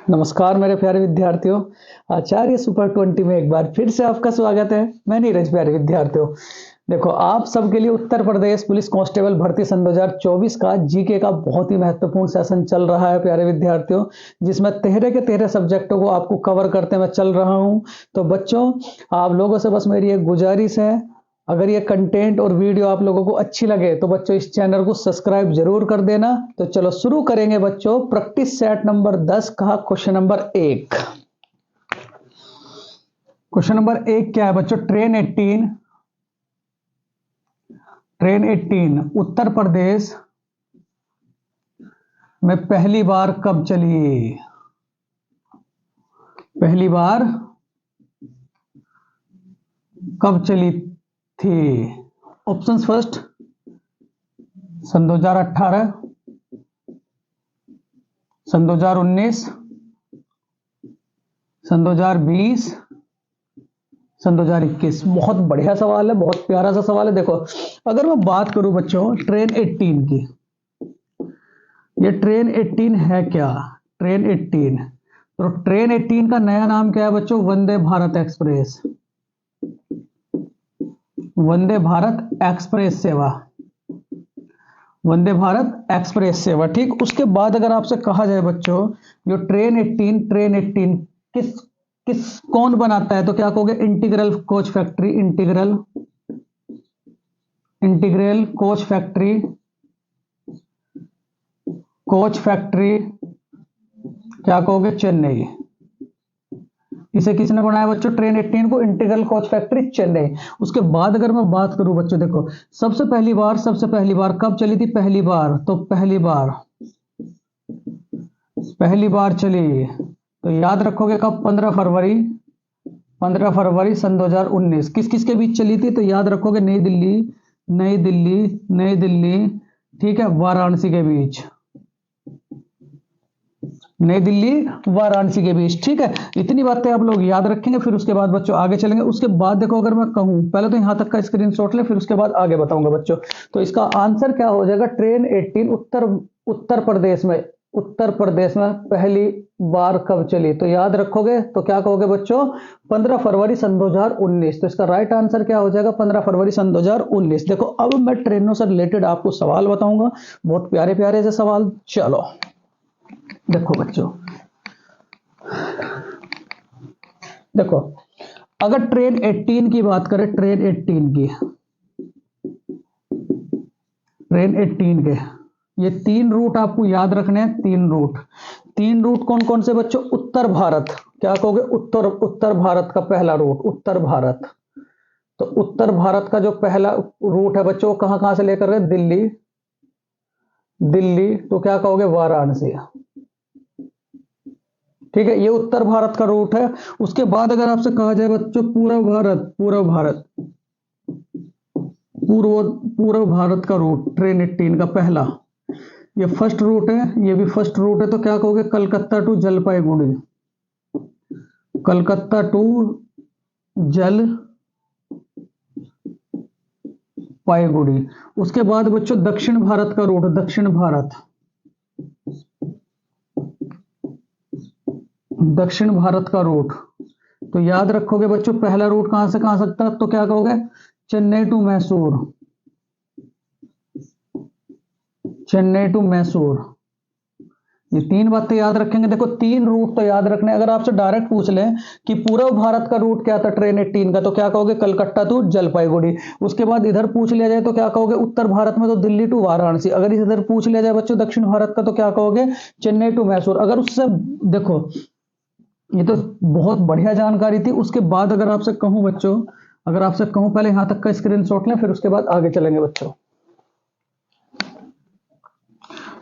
नमस्कार मेरे प्यारे विद्यार्थियों। आचार्य सुपर 20 में एक बार फिर से आपका स्वागत है। मैं नीरज। प्यारे विद्यार्थियों, देखो आप सबके लिए उत्तर प्रदेश पुलिस कांस्टेबल भर्ती सन 2024 का जीके का बहुत ही महत्वपूर्ण सेशन चल रहा है प्यारे विद्यार्थियों, जिसमें 13 के 13 सब्जेक्टों को आपको कवर करते मैं चल रहा हूं। तो बच्चों, आप लोगों से बस मेरी एक गुजारिश है, अगर ये कंटेंट और वीडियो आप लोगों को अच्छी लगे तो बच्चों इस चैनल को सब्सक्राइब जरूर कर देना। तो चलो शुरू करेंगे बच्चों। प्रैक्टिस सेट नंबर 10 का क्वेश्चन नंबर 1। क्वेश्चन नंबर 1 क्या है बच्चों? ट्रेन 18 उत्तर प्रदेश में पहली बार कब चली? पहली बार कब चली थी? ऑप्शंस फर्स्ट, सन 2018, सन 2019, सन 2020, सन 2021। बहुत बढ़िया सवाल है, बहुत प्यारा सा सवाल है। देखो, अगर मैं बात करूं बच्चों ट्रेन 18 की, ये ट्रेन 18 है क्या? ट्रेन 18, तो ट्रेन 18 का नया नाम क्या है बच्चों? वंदे भारत एक्सप्रेस। वंदे भारत एक्सप्रेस सेवा, वंदे भारत एक्सप्रेस सेवा। ठीक, उसके बाद अगर आपसे कहा जाए बच्चों, जो ट्रेन 18 किस कौन बनाता है, तो क्या कहोगे? Integral coach factory. Integral coach factory क्या कहोगे? चेन्नई। इसे किसने बनाया बच्चों? ट्रेन 18 को इंटीग्रल कोच फैक्ट्री चेन्नई। उसके बाद अगर मैं बात करूं बच्चों, देखो सबसे पहली बार कब चली थी? पहली बार, तो पहली बार चली तो याद रखोगे कब? 15 फरवरी सन 2019। किस किस के बीच चली थी? तो याद रखोगे नई दिल्ली, ठीक है, वाराणसी के बीच। नई दिल्ली वाराणसी के बीच, ठीक है। इतनी बातें आप लोग याद रखेंगे, फिर उसके बाद बच्चों आगे चलेंगे। उसके बाद देखो, अगर मैं कहूं, पहले तो यहां तक का स्क्रीनशॉट ले, फिर उसके बाद आगे बताऊंगा बच्चों। तो इसका आंसर क्या हो जाएगा? ट्रेन 18 उत्तर प्रदेश में पहली बार कब चली? तो याद रखोगे तो क्या कहोगे बच्चों? 15 फरवरी सन 2019। तो इसका राइट आंसर क्या हो जाएगा? 15 फरवरी सन 2019। देखो, अब मैं ट्रेनों से रिलेटेड आपको सवाल बताऊंगा, बहुत प्यारे प्यारे से सवाल। चलो देखो बच्चों, देखो अगर ट्रेन 18 की बात करें, ट्रेन 18 के ये 3 रूट आपको याद रखने हैं। 3 रूट कौन कौन से बच्चों? उत्तर भारत, क्या कहोगे? उत्तर भारत का पहला रूट, उत्तर भारत। तो उत्तर भारत का जो पहला रूट है बच्चों, कहां कहां से लेकर गए? दिल्ली, तो क्या कहोगे? वाराणसी। ठीक है, ये उत्तर भारत का रूट है। उसके बाद अगर आपसे कहा जाए बच्चों पूर्व भारत का रूट, ट्रेन 18 का पहला, ये फर्स्ट रूट है, ये भी फर्स्ट रूट है। तो क्या कहोगे? कलकत्ता टू जलपाईगुड़ी। कलकत्ता टू जलपाईगुड़ी। उसके बाद बच्चों दक्षिण भारत का रूट, दक्षिण भारत का रूट। तो याद रखोगे बच्चों, पहला रूट कहां से कहां सकता है? तो क्या कहोगे? चेन्नई टू मैसूर। ये 3 बातें याद रखेंगे। देखो 3 रूट तो याद रखने। अगर आपसे डायरेक्ट पूछ लें कि पूर्व भारत का रूट क्या था ट्रेन 18 का, तो क्या कहोगे? कलकत्ता टू जलपाईगुड़ी। उसके बाद इधर पूछ लिया जाए तो क्या कहोगे? उत्तर भारत में तो दिल्ली टू वाराणसी। अगर इधर पूछ लिया जाए बच्चों दक्षिण भारत का, तो क्या कहोगे? चेन्नई टू मैसूर। अगर उससे देखो, ये तो बहुत बढ़िया जानकारी थी। उसके बाद अगर आपसे कहूं बच्चों, पहले यहां तक का स्क्रीनशॉट लें, फिर उसके बाद आगे चलेंगे बच्चों।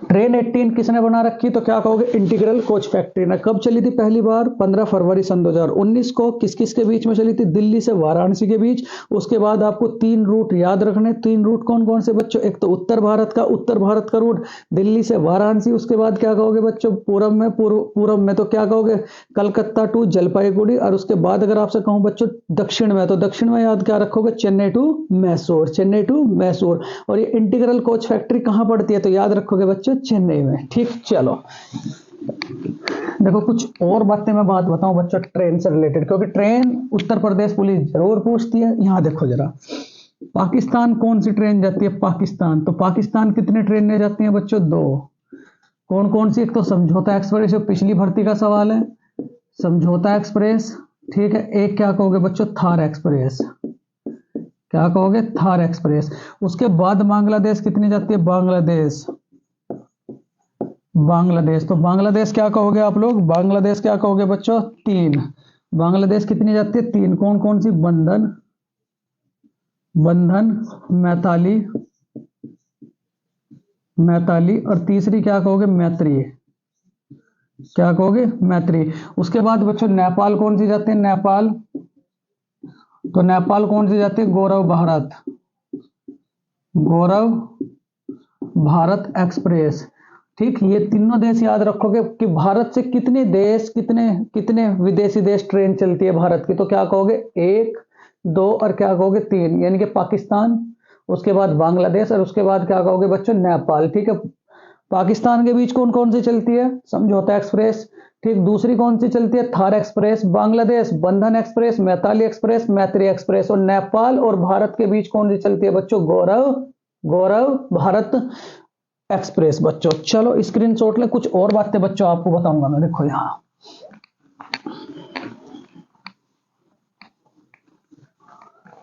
ट्रेन 18 किसने बना रखी? तो क्या कहोगे? इंटीग्रल कोच फैक्ट्री ने। कब चली थी पहली बार? 15 फरवरी सन 2019 को। किस किस के बीच में चली थी? दिल्ली से वाराणसी के बीच। उसके बाद आपको 3 रूट याद रखने। 3 रूट कौन कौन से बच्चों? एक तो उत्तर भारत का रूट दिल्ली से वाराणसी। उसके बाद क्या कहोगे बच्चों? पूर्व में तो क्या कहोगे? कलकत्ता टू जलपाईगुड़ी। और उसके बाद अगर आपसे कहूं बच्चों दक्षिण में, तो दक्षिण में याद क्या रखोगे? चेन्नई टू मैसूर। और ये इंटीग्रल कोच फैक्ट्री कहां पड़ती है? तो याद रखोगे बच्चों चेन्नई में। ठीक, चलो देखो कुछ और बातें मैं बात बताऊं बच्चों ट्रेन से रिलेटेड, क्योंकि ट्रेन उत्तर प्रदेश पुलिस जरूर पूछती है। यहाँ देखो जरा, पाकिस्तान कौन सी ट्रेन जाती है? पाकिस्तान। तो पाकिस्तान कितनी ट्रेनें जाती हैं बच्चों? 2। कौन कौन सी? एक तो समझौता एक्सप्रेस, जो पिछली भर्ती का सवाल है, समझौता एक्सप्रेस, ठीक है। एक क्या कहोगे बच्चों? थार एक्सप्रेस। क्या कहोगे? थार एक्सप्रेस। उसके बाद बांग्लादेश कितनी जाती है? बांग्लादेश। बांग्लादेश, तो बांग्लादेश क्या कहोगे आप लोग? बांग्लादेश क्या कहोगे बच्चों? 3। बांग्लादेश कितनी जाती है? 3। कौन कौन सी? बंधन, बंधन, मैताली, मैताली, और तीसरी क्या कहोगे? मैत्री। क्या कहोगे? मैत्री। उसके बाद बच्चों नेपाल कौन सी जाती है? नेपाल। तो नेपाल कौन सी जाती है? गौरव भारत, गौरव भारत एक्सप्रेस। ठीक, ये तीनों देश याद रखोगे कि भारत से कितने देश, कितने कितने विदेशी देश ट्रेन चलती है भारत की। तो क्या कहोगे? 1, 2 और क्या कहोगे? 3, यानी कि पाकिस्तान, उसके बाद बांग्लादेश और उसके बाद क्या कहोगे बच्चों? नेपाल। ठीक है। पाकिस्तान के बीच कौन कौन सी चलती है? समझौता एक्सप्रेस। ठीक, दूसरी कौन सी चलती है? थार एक्सप्रेस। बांग्लादेश बंधन एक्सप्रेस, मैताली एक्सप्रेस, मैत्री एक्सप्रेस। और नेपाल और भारत के बीच कौन सी चलती है बच्चों? गौरव, गौरव भारत एक्सप्रेस बच्चों। चलो स्क्रीनशॉट ले। कुछ और बातें बच्चों आपको बताऊंगा मैं, देखो यहाँ,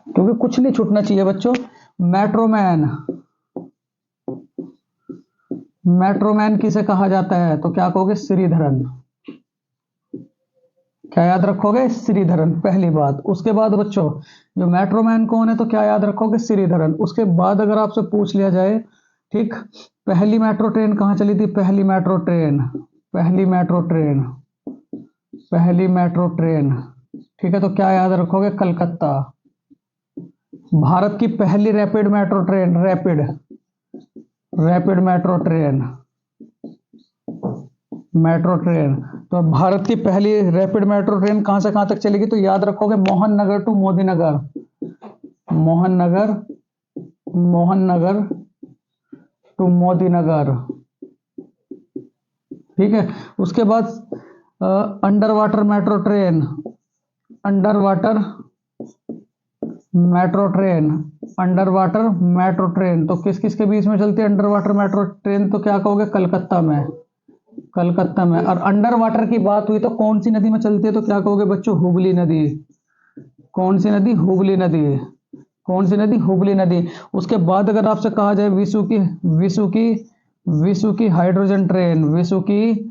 क्योंकि कुछ नहीं छूटना चाहिए बच्चों। मेट्रोमैन, मेट्रोमैन किसे कहा जाता है? तो क्या कहोगे? श्रीधरन। क्या याद रखोगे? श्रीधरन, पहली बात। उसके बाद बच्चों जो मेट्रोमैन कौन है? तो क्या याद रखोगे? श्रीधरन। उसके बाद अगर आपसे पूछ लिया जाए, ठीक, पहली मेट्रो ट्रेन कहाँ चली थी? पहली मेट्रो ट्रेन, पहली मेट्रो ट्रेन, पहली मेट्रो ट्रेन, ठीक है। तो क्या याद रखोगे? कलकत्ता। भारत की पहली rapid metro train, rapid, rapid metro train, metro train. तो भारत की पहली रैपिड मेट्रो ट्रेन कहां से कहां तक चलेगी? तो याद रखोगे मोहन नगर टू मोदी नगर, मोहन नगर, मोहन नगर टू मोदी नगर। ठीक है। उसके बाद under water metro train, under water metro train, under water metro train. तो किस किस के बीच में चलती है अंडर वाटर मेट्रो ट्रेन? तो क्या कहोगे? कलकत्ता में, कलकत्ता में। और अंडर वाटर की बात हुई तो कौन सी नदी में चलती है? तो क्या कहोगे बच्चों? हुगली नदी। कौन सी नदी? हुगली नदी। कौन सी नदी? हुगली नदी। उसके बाद अगर आपसे कहा जाए विश्व की, विश्व की, विश्व की हाइड्रोजन ट्रेन, विश्व की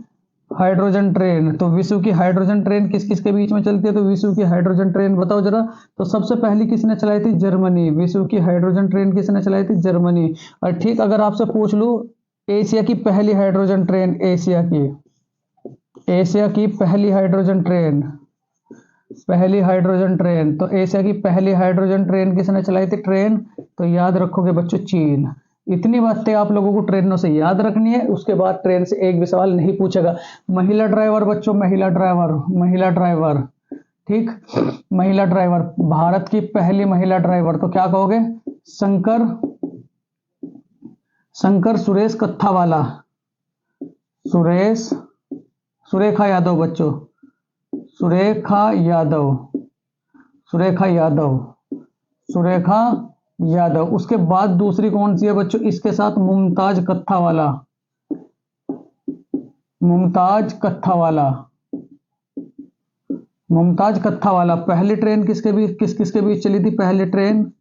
हाइड्रोजन ट्रेन। तो विश्व की हाइड्रोजन ट्रेन किस किस के बीच में चलती है? तो विश्व की हाइड्रोजन ट्रेन बताओ जरा। तो सबसे पहली किसने चलाई थी? जर्मनी। विश्व की हाइड्रोजन ट्रेन किसने चलाई थी? जर्मनी। और ठीक, अगर आपसे पूछ लूं एशिया की पहली हाइड्रोजन ट्रेन, एशिया की, एशिया की पहली हाइड्रोजन ट्रेन, पहली हाइड्रोजन ट्रेन। तो एशिया की पहली हाइड्रोजन ट्रेन किसने चलाई थी? ट्रेन। तो याद रखोगे बच्चों? चीन। इतनी बातें आप लोगों को ट्रेनों से याद रखनी है। उसके बाद ट्रेन से एक भी सवाल नहीं पूछेगा। महिला ड्राइवर बच्चों, महिला ड्राइवर, महिला ड्राइवर, ठीक, महिला ड्राइवर, भारत की पहली महिला ड्राइवर। तो क्या कहोगे? शंकर, शंकर सुरेश कत्थावाला, सुरेश, सुरेखा यादव बच्चों, सुरेखा यादव, सुरेखा यादव, सुरेखा यादव। उसके बाद दूसरी कौन सी है बच्चों इसके साथ? मुमताज कत्थावाला, मुमताज कत्थावाला, मुमताज कत्थावाला। पहली ट्रेन किसके बीच, किस किसके बीच चली थी पहली ट्रेन?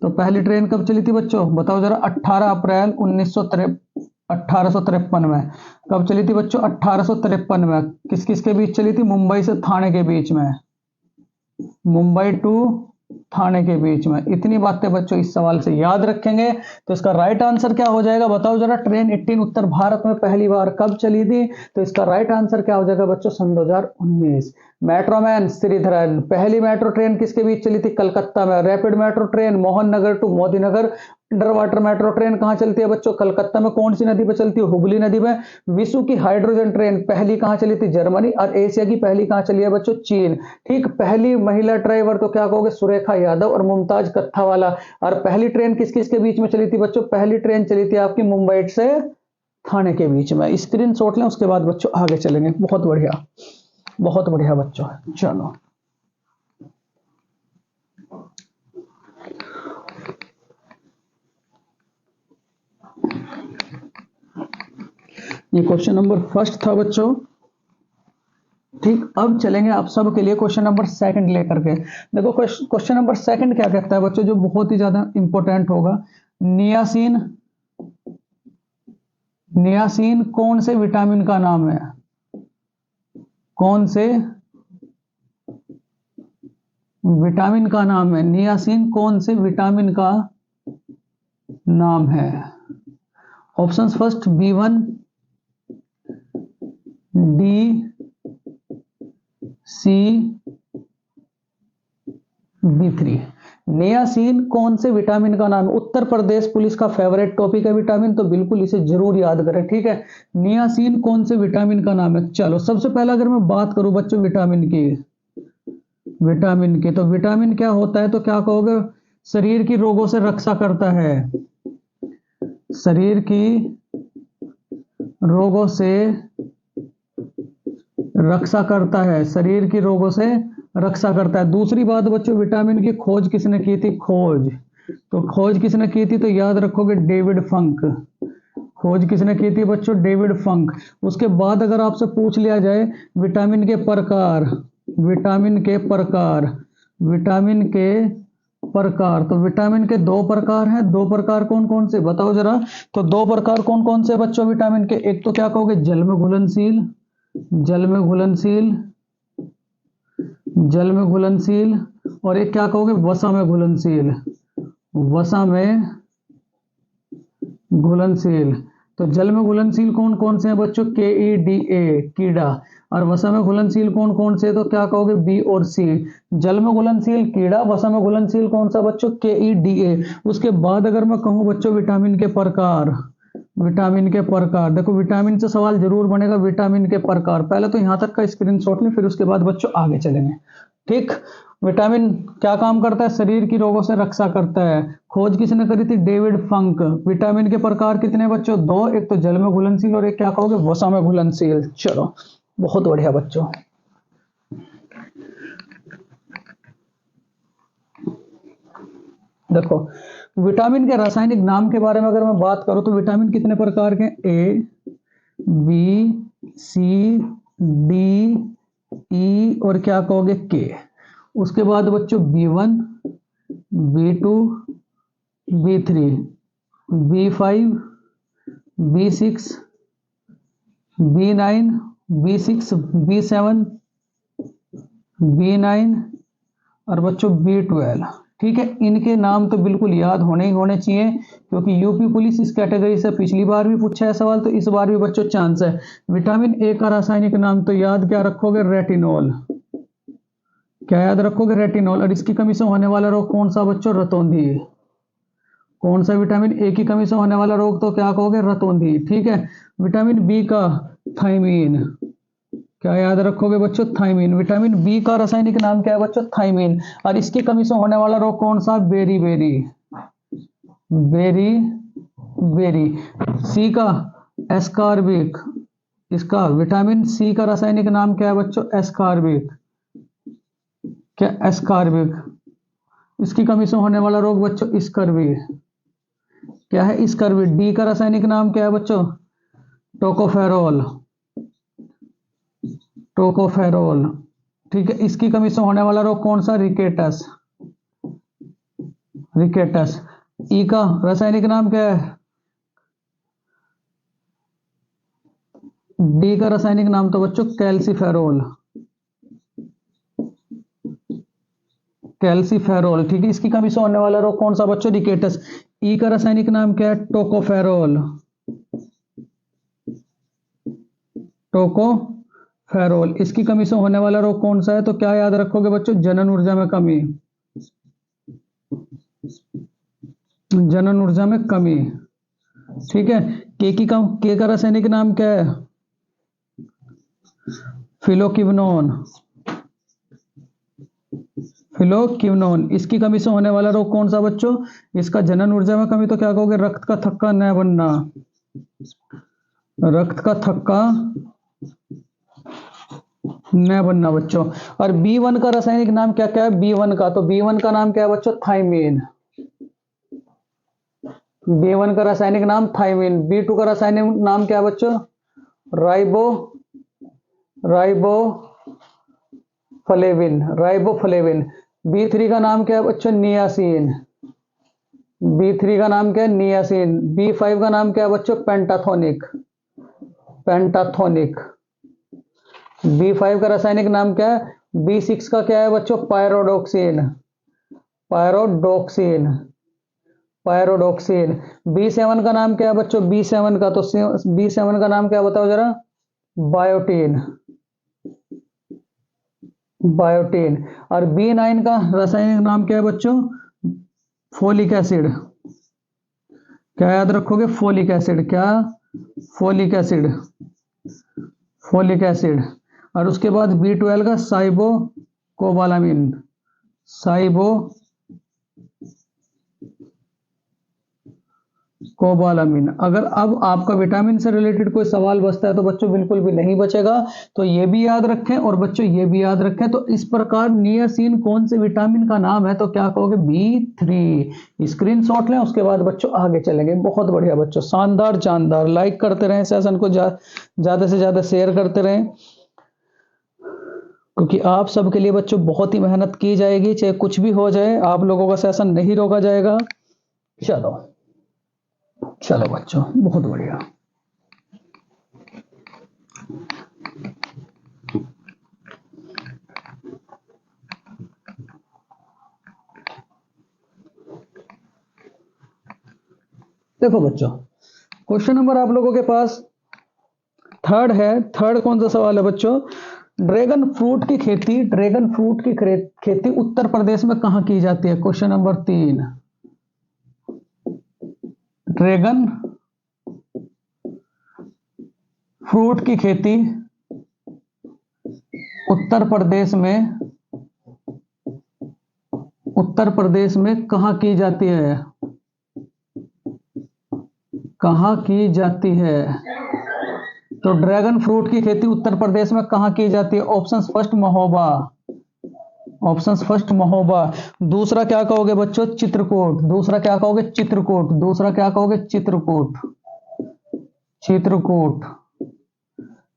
तो पहली ट्रेन कब चली थी बच्चों? बताओ जरा। 18 अप्रैल 1853 में। कब चली थी बच्चों? 1853 में। किस किस के बीच चली थी? मुंबई से थाने के बीच में, मुंबई टू थाने के बीच में। इतनी बातें बच्चों इस सवाल से याद रखेंगे। तो इसका राइट आंसर क्या हो जाएगा बताओ जरा। ट्रेन 18 उत्तर भारत में पहली बार कब चली थी? तो इसका राइट आंसर क्या हो जाएगा बच्चों? सन 2019। मेट्रोमैन श्रीधरन। पहली मेट्रो ट्रेन किसके बीच चली थी? कलकत्ता में। Rapid metro train Mohan Nagar to Modi Nagar. Under water metro train कहां चलती है बच्चों? कलकत्ता में। कौन सी नदी पर चलती है? हुगली नदी में। विश्व की हाइड्रोजन ट्रेन पहली कहां चली थी? जर्मनी। और एशिया की पहली कहां चली है बच्चों? चीन। ठीक, पहली महिला ड्राइवर तो क्या कहोगे? सुरेखा यादव और मुमताज कत्थावाला। और पहली ट्रेन किस किस के बीच में चली थी बच्चों? पहली ट्रेन चली थी आपकी मुंबई से खाने के बीच में। स्क्रीनशॉट लें, उसके बाद बच्चों आगे चलेंगे। बहुत बढ़िया बच्चों। चलो ये क्वेश्चन नंबर फर्स्ट था बच्चों। ठीक, अब चलेंगे आप सब के लिए क्वेश्चन नंबर सेकंड लेकर के। देखो क्वेश्चन नंबर सेकंड क्या कहता है बच्चों, जो बहुत ही ज्यादा इंपॉर्टेंट होगा। नियासिन, नियासिन कौन से विटामिन का नाम है? कौन से विटामिन का नाम है? नियासिन कौन से विटामिन का नाम है? Options first B1, D, C, B3। Niacin कौन से विटामिन का नाम है? उत्तर प्रदेश पुलिस का फेवरेट टॉपिक है विटामिन, तो बिल्कुल इसे जरूर याद करें। ठीक है, नियासिन कौन से विटामिन का नाम है? चलो सबसे पहले अगर मैं बात करूं बच्चों विटामिन की, तो विटामिन क्या होता है? तो क्या कहोगे? शरीर की रोगों से रक्षा करता है, शरीर की रोगों से रक्षा करता है, शरीर की रोगों से रक्षा करता है। दूसरी बात बच्चों, विटामिन की खोज किसने की थी? खोज किसने की थी? तो याद रखोगे डेविड फंक। खोज किसने की थी बच्चों? डेविड फंक। उसके बाद अगर आपसे पूछ लिया जाए विटामिन के प्रकार, तो विटामिन के दो प्रकार हैं। दो प्रकार कौन कौन से बताओ जरा? तो दो प्रकार कौन कौन से बच्चों विटामिन के? एक तो क्या कहोगे? जल में घुलनशील, और एक क्या कहोगे? वसा में घुलनशील। तो जल में घुलनशील कौन कौन से हैं बच्चों? KEDA कीड़ा। और वसा में घुलनशील कौन कौन से? तो क्या कहोगे? B और C। जल में घुलनशील कीड़ा, वसा में घुलनशील कौन सा बच्चों? KEDA। उसके बाद अगर मैं कहूं बच्चों विटामिन के प्रकार, देखो विटामिन से सवाल जरूर बनेगा। विटामिन के प्रकार, पहले तो यहां तक का स्क्रीनशॉट लें, फिर उसके बाद बच्चों आगे चलेंगे। ठीक, विटामिन क्या काम करता है? शरीर की रोगों से रक्षा करता है। खोज किसने करी थी? डेविड फंक। विटामिन के प्रकार कितने बच्चों? दो, एक तो जल में घुलनशील और एक क्या कहोगे? वसा में घुलनशील। चलो बहुत बढ़िया बच्चों। देखो विटामिन के रासायनिक नाम के बारे में अगर मैं बात करूं तो विटामिन कितने प्रकार के? A, B, C, D, E और क्या कहोगे? K। उसके बाद बच्चों B1, B2, B3, B5, B6, B9, B6, B7, B9 और बच्चों B12। ठीक है, इनके नाम तो बिल्कुल याद होने ही होने चाहिए, क्योंकि यूपी पुलिस इस कैटेगरी से पिछली बार भी पूछा है सवाल, तो इस बार भी बच्चों चांस है। विटामिन ए का रासायनिक नाम तो याद क्या रखोगे? रेटिनॉल। क्या याद रखोगे? रेटिनॉल। और इसकी कमी से होने वाला रोग कौन सा बच्चों? रतौंधी। कौन सा? विटामिन ए की कमी से होने वाला रोग तो क्या कहोगे? रतौंधी। ठीक है, विटामिन बी का थायमीन। क्या याद रखोगे बच्चों? थायमीन। विटामिन बी का रासायनिक नाम क्या है बच्चों? थायमीन। और इसकी कमी से होने वाला रोग कौन सा? बेरी। सी का एस्कॉर्बिक। इसका विटामिन सी का रासायनिक नाम क्या है बच्चों? एस्कॉर्बिक। क्या? एस्कॉर्बिक। इसकी कमी से होने वाला रोग बच्चों? स्कर्वी। क्या है? स्कर्वी। डी का रासायनिक नाम क्या है बच्चों? टोकोफेरोल। ठीक है, इसकी कमी से होने वाला रोग कौन सा? रिकेटस। ई का रासायनिक नाम क्या है? डी का रासायनिक नाम तो बच्चों कैल्सीफेरोल। ठीक है, इसकी कमी से होने वाला रोग कौन सा बच्चों? रिकेटस। ई का रासायनिक नाम क्या है? टोकोफेरोल। इसकी कमी से होने वाला रोग कौन सा है? तो क्या याद रखोगे बच्चों? जनन ऊर्जा में कमी। ठीक है, के का रासायनिक नाम क्या है? फिलोक्विनोन। इसकी कमी से होने वाला रोग कौन सा बच्चों? इसका जनन ऊर्जा में कमी, तो क्या कहोगे? रक्त का थक्का न बनना। रक्त का थक्का न बनना बच्चों। और B1 का रासायनिक नाम क्या क्या है B1 का? तो B1 का नाम क्या है बच्चों? थाइमीन। B1 का रासायनिक नाम थाइमीन। B2 का रासायनिक नाम क्या है बच्चों? Ribo riboflavin. B3 का नाम क्या है बच्चों? नियासिन। B3 का नाम क्या है? नियासिन। B5 का नाम क्या है बच्चों? पेंटाथोनिक। B5 का रासायनिक नाम क्या है? B6 का क्या है बच्चों? पायरोडोक्सिन। पायरोडोक्सिन पायरोडोक्सिन। B7 का नाम क्या है बच्चों? B7 का, तो B7 का नाम क्या बताओ जरा? बायोटीन। बायोटीन। और B9 का रासायनिक नाम क्या है बच्चों? Folic acid. क्या याद रखोगे? Folic acid. क्या? Folic acid. Folic acid. और उसके बाद B12 का साइबो कोबालामिन। साइबो कोबालामिन। अगर अब आपका विटामिन से रिलेटेड कोई सवाल बचता है तो बच्चों बिल्कुल भी नहीं बचेगा, तो ये भी याद रखें। और बच्चों ये भी याद रखें, तो इस प्रकार नियासिन कौन से विटामिन का नाम है? तो क्या कहोगे? B3। स्क्रीनशॉट लें, उसके बाद बच्चों आगे चलेंगे। बहुत बढ़िया बच्चों, शानदार जानदार। लाइक करते रहें, सेशन को ज्यादा से ज्यादा शेयर करते रहें, क्योंकि आप सबके लिए बच्चों बहुत ही मेहनत की जाएगी। चाहे कुछ भी हो जाए, आप लोगों का सेशन नहीं रोका जाएगा। चलो चलो बच्चों, बहुत बढ़िया। देखो बच्चों, क्वेश्चन नंबर आप लोगों के पास थर्ड है। थर्ड कौन सा सवाल है बच्चों? ड्रैगन फ्रूट की खेती उत्तर प्रदेश में कहां की जाती है? Question number 3। ड्रैगन फ्रूट की खेती उत्तर प्रदेश में कहां की जाती है? कहां की जाती है? तो ड्रैगन फ्रूट की खेती उत्तर प्रदेश में कहां की जाती है? Option first Mahoba. Option first Mahoba. दूसरा क्या कहोगे बच्चों? चित्रकूट। दूसरा क्या कहोगे? चित्रकूट। दूसरा क्या कहोगे? चित्रकूट। चित्रकूट।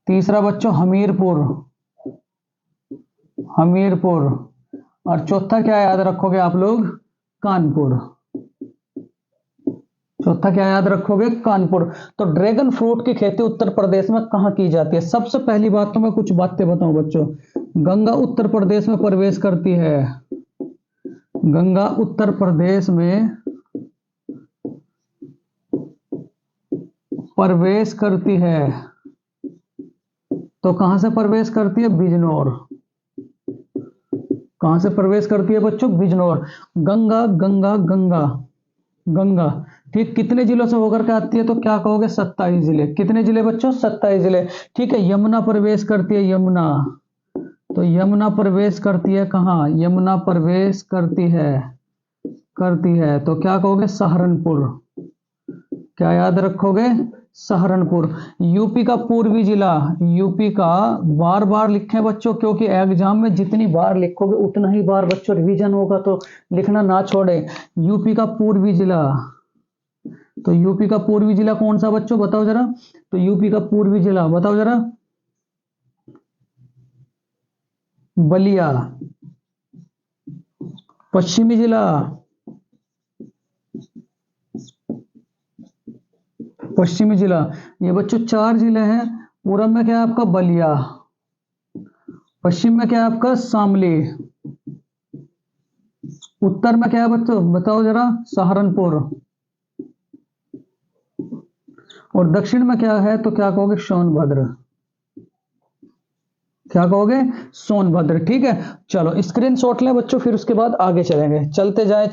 तीसरा बच्चों हमीरपुर। हमीरपुर। और चौथा क्या याद रखोगे आप लोग? कानपुर। चौथा क्या याद रखोगे? कानपुर। तो ड्रैगन फ्रूट की खेती उत्तर प्रदेश में कहां की जाती है? सबसे पहली बात तो मैं कुछ बातें बताऊं बच्चों। गंगा उत्तर प्रदेश में प्रवेश करती है। गंगा उत्तर प्रदेश में प्रवेश करती है। तो कहां से प्रवेश करती है? बिजनौर। कहां से प्रवेश करती है बच्चों? बिजनौर। गंगा गंगा गंगा गंगा, ठीक, कितने जिलों से होकर के आती है? तो क्या कहोगे? 27 जिले। कितने जिले बच्चों? 27 जिले। ठीक है। यमुना प्रवेश करती है। यमुना। तो यमुना प्रवेश करती है कहां? यमुना प्रवेश करती है तो क्या कहोगे? सहारनपुर। क्या याद रखोगे? सहारनपुर। यूपी का पूर्वी जिला। यूपी का, बार बार लिखें बच्चों, क्योंकि एग्जाम में जितनी बार लिखोगे उतना ही बार बच्चों रिवीजन होगा, तो लिखना ना छोड़े। यूपी का पूर्वी जिला। तो यूपी का पूर्वी जिला कौन सा बच्चों? बताओ जरा। तो यूपी का पूर्वी जिला बताओ जरा। बलिया। पश्चिमी जिला। पश्चिमी जिला। ये बच्चों 4 जिले हैं। पूरब में क्या है आपका? बलिया। पश्चिम में क्या है आपका? शामली। उत्तर में क्या है बच्चों? बताओ जरा। सहारनपुर। और दक्षिण में क्या है? तो क्या कहोगे? सोनभद्र। क्या कहोगे? सोनभद्र। ठीक है। चलो स्क्रीनशॉट लें बच्चों, फिर उसके बाद आगे चलेंगे। चलते जाएं,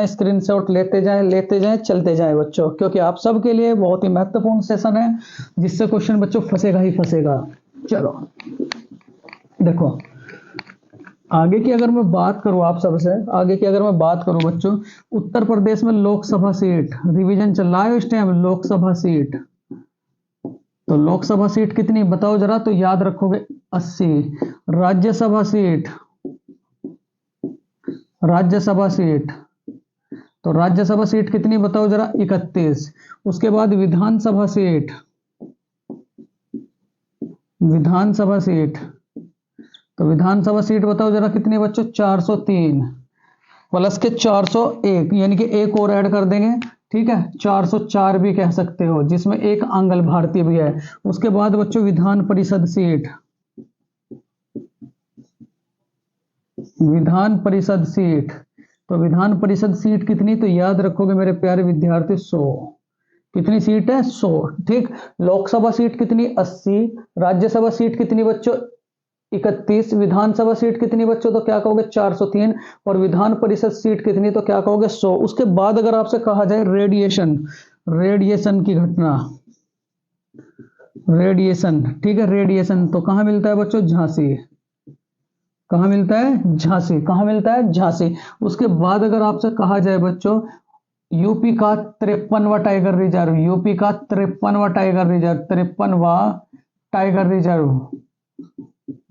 स्क्रीनशॉट लेते जाएं, चलते जाएं बच्चों, क्योंकि आप सबके लिए बहुत ही महत्वपूर्ण सेशन है, जिससे क्वेश्चन बच्चों फंसेगा ही फंसेगा। चलो देखो, आगे की अगर मैं बात करूं, आप सबसे आगे की अगर मैं बात करूं बच्चों, उत्तर प्रदेश में लोकसभा सीट, रिवीजन चल रहा है इस टाइम, लोकसभा सीट। तो लोकसभा सीट कितनी बताओ जरा, तो याद रखोगे 80। राज्यसभा सीट, राज्यसभा सीट, तो राज्यसभा सीट कितनी बताओ जरा, 31। उसके बाद विधानसभा सीट, विधानसभा सीट, तो विधानसभा सीट बताओ जरा कितनी बच्चों, 403 प्लस के 401, यानी कि एक और ऐड कर देंगे, ठीक है, 404 भी कह सकते हो, जिसमें एक आंग्ल भारतीय भी है। उसके बाद बच्चों विधान परिषद सीट, विधान परिषद सीट, तो विधान परिषद सीट कितनी, तो याद रखोगे मेरे प्यारे विद्यार्थी 100। कितनी सीट है, 100, ठीक। लोकसभा सीट कितनी, 80। राज्यसभा सीट कितनी बच्चों, 31। विधानसभा सीट कितनी बच्चों, तो क्या कहोगे 403। और विधान परिषद सीट कितनी, तो क्या कहोगे 100। उसके बाद अगर आपसे कहा जाए रेडिएशन, रेडिएशन की घटना, रेडिएशन, ठीक है, रेडिएशन तो कहां मिलता है बच्चों, झांसी। कहां मिलता है, झांसी। कहां मिलता है, झांसी। उसके बाद अगर आपसे कहा जाए बच्चों यूपी का 53वां टाइगर रिजर्व, यूपी का 53वां टाइगर रिजर्व, 53वां टाइगर रिजर्व,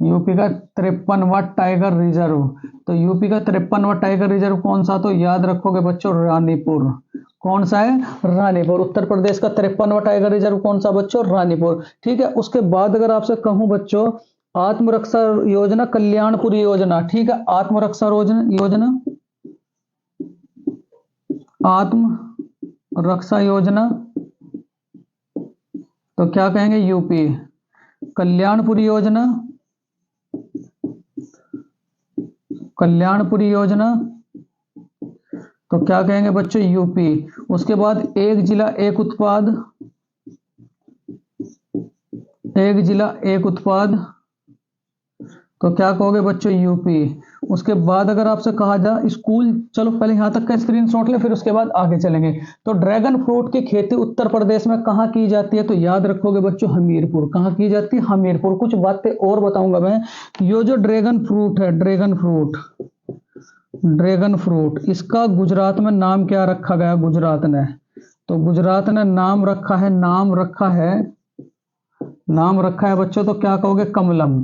यूपी का 53वां टाइगर रिजर्व, तो यूपी का 53वां टाइगर रिजर्व कौन सा, तो याद रखोगे बच्चों रानीपुर। कौन सा है, रानीपुर। उत्तर प्रदेश का 53वां टाइगर रिजर्व कौन सा बच्चों, रानीपुर, ठीक है। उसके बाद अगर आपसे कहूं बच्चों आत्मरक्षा योजना, कल्याणपुरी योजना, ठीक है, आत्मरक्षा योजना, आत्म रक्षा योजना, तो क्या कहेंगे, यूपी। कल्याणपुरी योजना, कल्याणपुरी योजना, तो क्या कहेंगे बच्चों, यूपी। उसके बाद एक जिला एक उत्पाद, एक जिला एक उत्पाद, तो क्या कहोगे बच्चों, यूपी। उसके बाद अगर आपसे कहा जाए स्कूल, चलो पहले यहां तक का स्क्रीनशॉट ले, फिर उसके बाद आगे चलेंगे। तो ड्रैगन फ्रूट की खेती उत्तर प्रदेश में कहां की जाती है, तो याद रखोगे बच्चों हमीरपुर। कहां की जाती है, हमीरपुर। कुछ बातें और बताऊंगा मैं। ये जो ड्रैगन फ्रूट है, ड्रैगन फ्रूट, ड्रैगन फ्रूट, इसका गुजरात में नाम क्या रखा गया, गुजरात ने, तो गुजरात ने नाम रखा है, नाम रखा है, नाम रखा है बच्चों, तो क्या कहोगे, कमलम।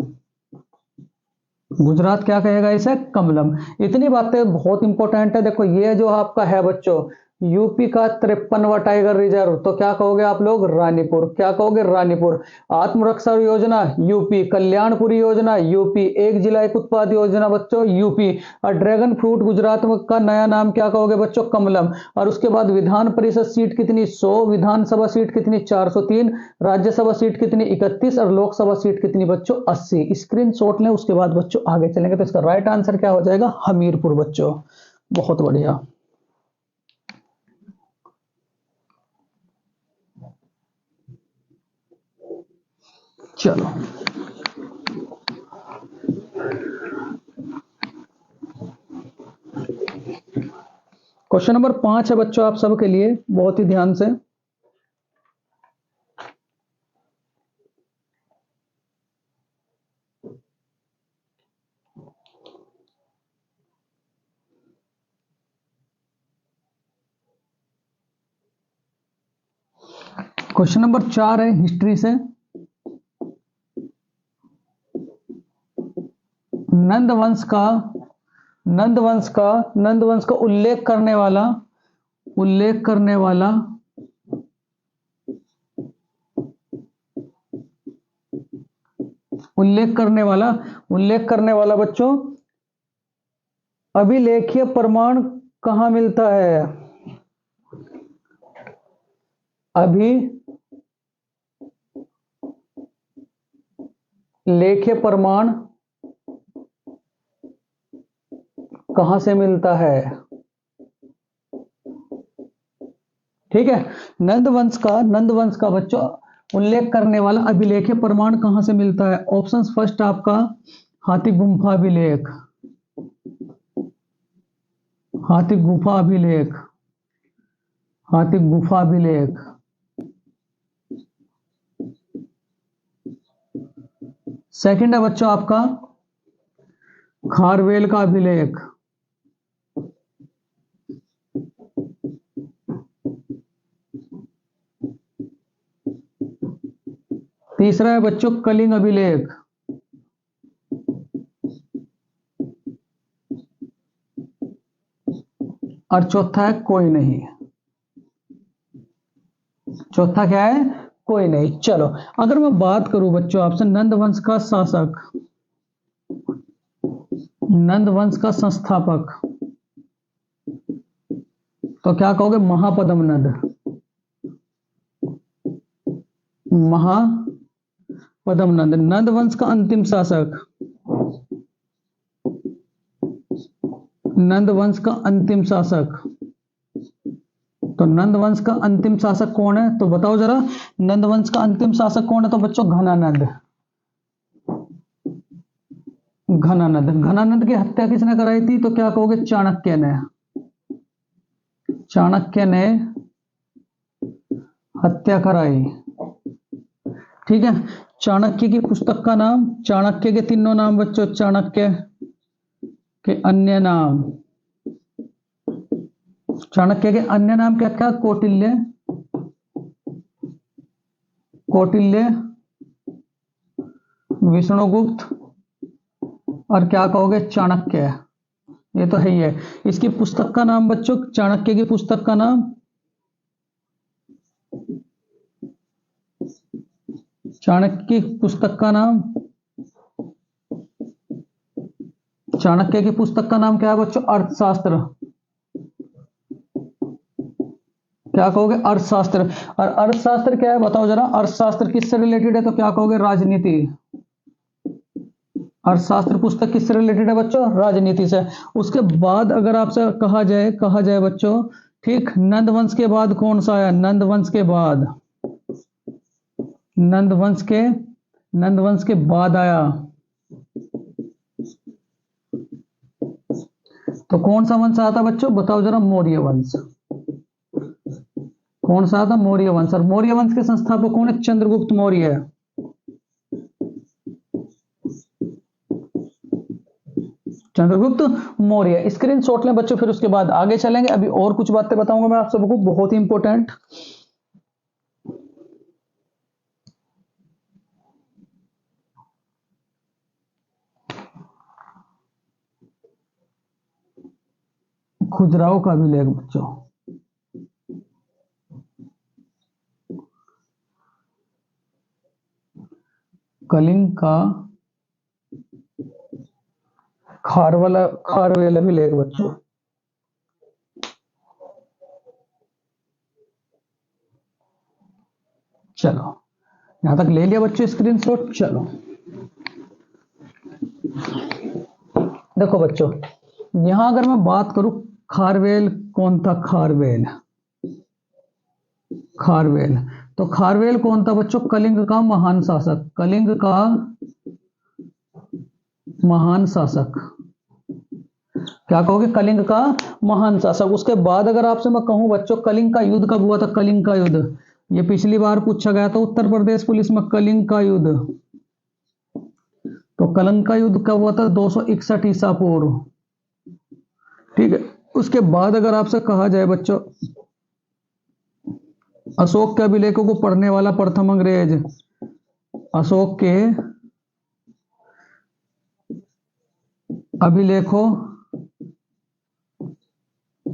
गुजरात क्या कहेगा इसे, कमलम। इतनी बातें बहुत इंपॉर्टेंट है। देखो ये जो आपका है बच्चों यूपी का 53वां टाइगर रिजर्व, तो क्या कहोगे आप लोग, रानीपुर। क्या कहोगे, रानीपुर। आत्मरक्षा योजना यूपी, कल्याणपुरी योजना यूपी, एक जिला एक उत्पाद योजना बच्चों यूपी, और ड्रैगन फ्रूट गुजरात का नया नाम क्या कहोगे बच्चों, कमलम। और उसके बाद विधान परिषद सीट कितनी, 100। विधानसभा सीट कितनी, 403। राज्यसभा सीट कितनी, 31। और लोकसभा सीट कितनी बच्चों, 80। स्क्रीनशॉट लें, उसके बाद बच्चों आगे चलेंगे। तो इसका राइट आंसर क्या हो जाएगा, हमीरपुर बच्चों। बहुत बढ़िया। चलो क्वेश्चन नंबर 5 है बच्चों आप सबके लिए, बहुत ही ध्यान से। क्वेश्चन नंबर 4 है हिस्ट्री से। नंदवंश का, नंदवंश का, नंदवंश का उल्लेख करने वाला, उल्लेख करने वाला, उल्लेख करने वाला, उल्लेख करने वाला बच्चों अभिलेखीय प्रमाण कहां मिलता है, अभिलेखीय प्रमाण कहां से मिलता है, ठीक है। नंदवंश का, नंदवंश का बच्चों उल्लेख करने वाला अभिलेखीय प्रमाण कहां से मिलता है। ऑप्शन फर्स्ट आपका हाथी गुम्फा अभिलेख, हाथी गुफा अभिलेख, हाथी गुफा अभिलेख। सेकंड है बच्चों आपका खारवेल का अभिलेख, तीसरा है बच्चों कलिंग अभिलेख, और चौथा है कोई नहीं। चौथा क्या है? कोई नहीं। चलो अगर मैं बात करूं बच्चों आपसे नंद वंश का शासक, नंद वंश का संस्थापक, तो क्या कहोगे? महापद्म नंद। महापद्म नंद। नंद वंश का अंतिम शासक, नंद वंश का अंतिम शासक, तो नंद वंश का अंतिम शासक कौन है? तो बताओ जरा, नंद वंश का अंतिम शासक कौन है? तो बच्चों घनानंद। घनानंद। घनानंद की हत्या किसने कराई थी? तो क्या कहोगे? चाणक्य ने। चाणक्य ने हत्या कराई। ठीक है। चाणक्य की पुस्तक का नाम, चाणक्य के तीनों नाम बच्चों, चाणक्य के अन्य नाम, चाणक्य के अन्य नाम क्या क्या? कौटिल्य, कौटिल्य, विष्णुगुप्त, और क्या कहोगे? चाणक्य। ये तो है ही है। इसकी पुस्तक का नाम बच्चों, चाणक्य की पुस्तक का नाम, चाणक्य की पुस्तक का नाम, चाणक्य की पुस्तक का नाम क्या है बच्चों? अर्थशास्त्र। क्या कहोगे? अर्थशास्त्र। और अर्थशास्त्र क्या है बताओ जरा? अर्थशास्त्र किससे रिलेटेड है? तो क्या कहोगे? राजनीति। अर्थशास्त्र पुस्तक किससे रिलेटेड है बच्चों? राजनीति से। उसके बाद अगर आपसे कहा जाए बच्चों, ठीक, नंद वंश के बाद कौन सा आया? नंद वंश के बाद, नंद वंश के बाद आया तो कौन सा वंश आया था बच्चों? बताओ जरा। मौर्य वंश। कौन सा था? मौर्य वंश। और मौर्य वंश के संस्थापक कौन है? चंद्रगुप्त मौर्य। चंद्रगुप्त मौर्य। स्क्रीनशॉट लें बच्चों, फिर उसके बाद आगे चलेंगे। अभी और कुछ बातें बताऊंगा मैं आप सबको, बहुत ही इंपॉर्टेंट। खुजराहो का अभिलेख बच्चों, कलिंग का खारवेल अभिलेख बच्चों। चलो यहां तक ले लिया बच्चों स्क्रीनशॉट। चलो देखो बच्चों, यहां अगर मैं बात करूं, खारवेल कौन था? खारवेल, खारवेल। तो खारवेल कौन था बच्चों? कलिंग का महान शासक, कलिंग का महान शासक। क्या कहोगे? कलिंग का महान शासक। उसके बाद अगर आपसे मैं कहूं बच्चों, कलिंग का युद्ध कब हुआ था? कलिंग का युद्ध, ये पिछली बार पूछा गया था उत्तर प्रदेश पुलिस में। कलिंग का युद्ध, तो कलिंग का युद्ध कब हुआ था? 261 ईसा पूर्व। ठीक है। उसके बाद अगर आपसे कहा जाए बच्चों, अशोक के अभिलेखों को पढ़ने वाला प्रथम अंग्रेज, अशोक के अभिलेखों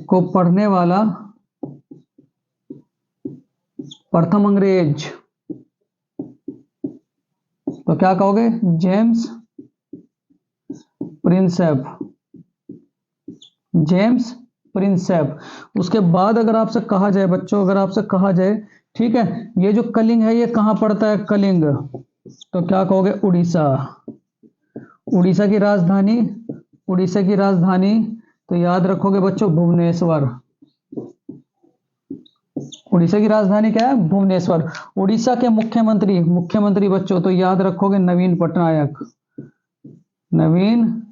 को पढ़ने वाला प्रथम अंग्रेज, तो क्या कहोगे? James Prinsep, James Prinsep. उसके बाद अगर आपसे कहा जाए बच्चों, अगर आपसे कहा जाए, ठीक है, ये जो कलिंग है ये कहां पड़ता है? कलिंग, तो क्या कहोगे? उड़ीसा। उड़ीसा की राजधानी, उड़ीसा की राजधानी, तो याद रखोगे बच्चों भुवनेश्वर। उड़ीसा की राजधानी क्या है? भुवनेश्वर। उड़ीसा के मुख्यमंत्री, मुख्यमंत्री बच्चों तो याद रखोगे नवीन पटनायक, नवीन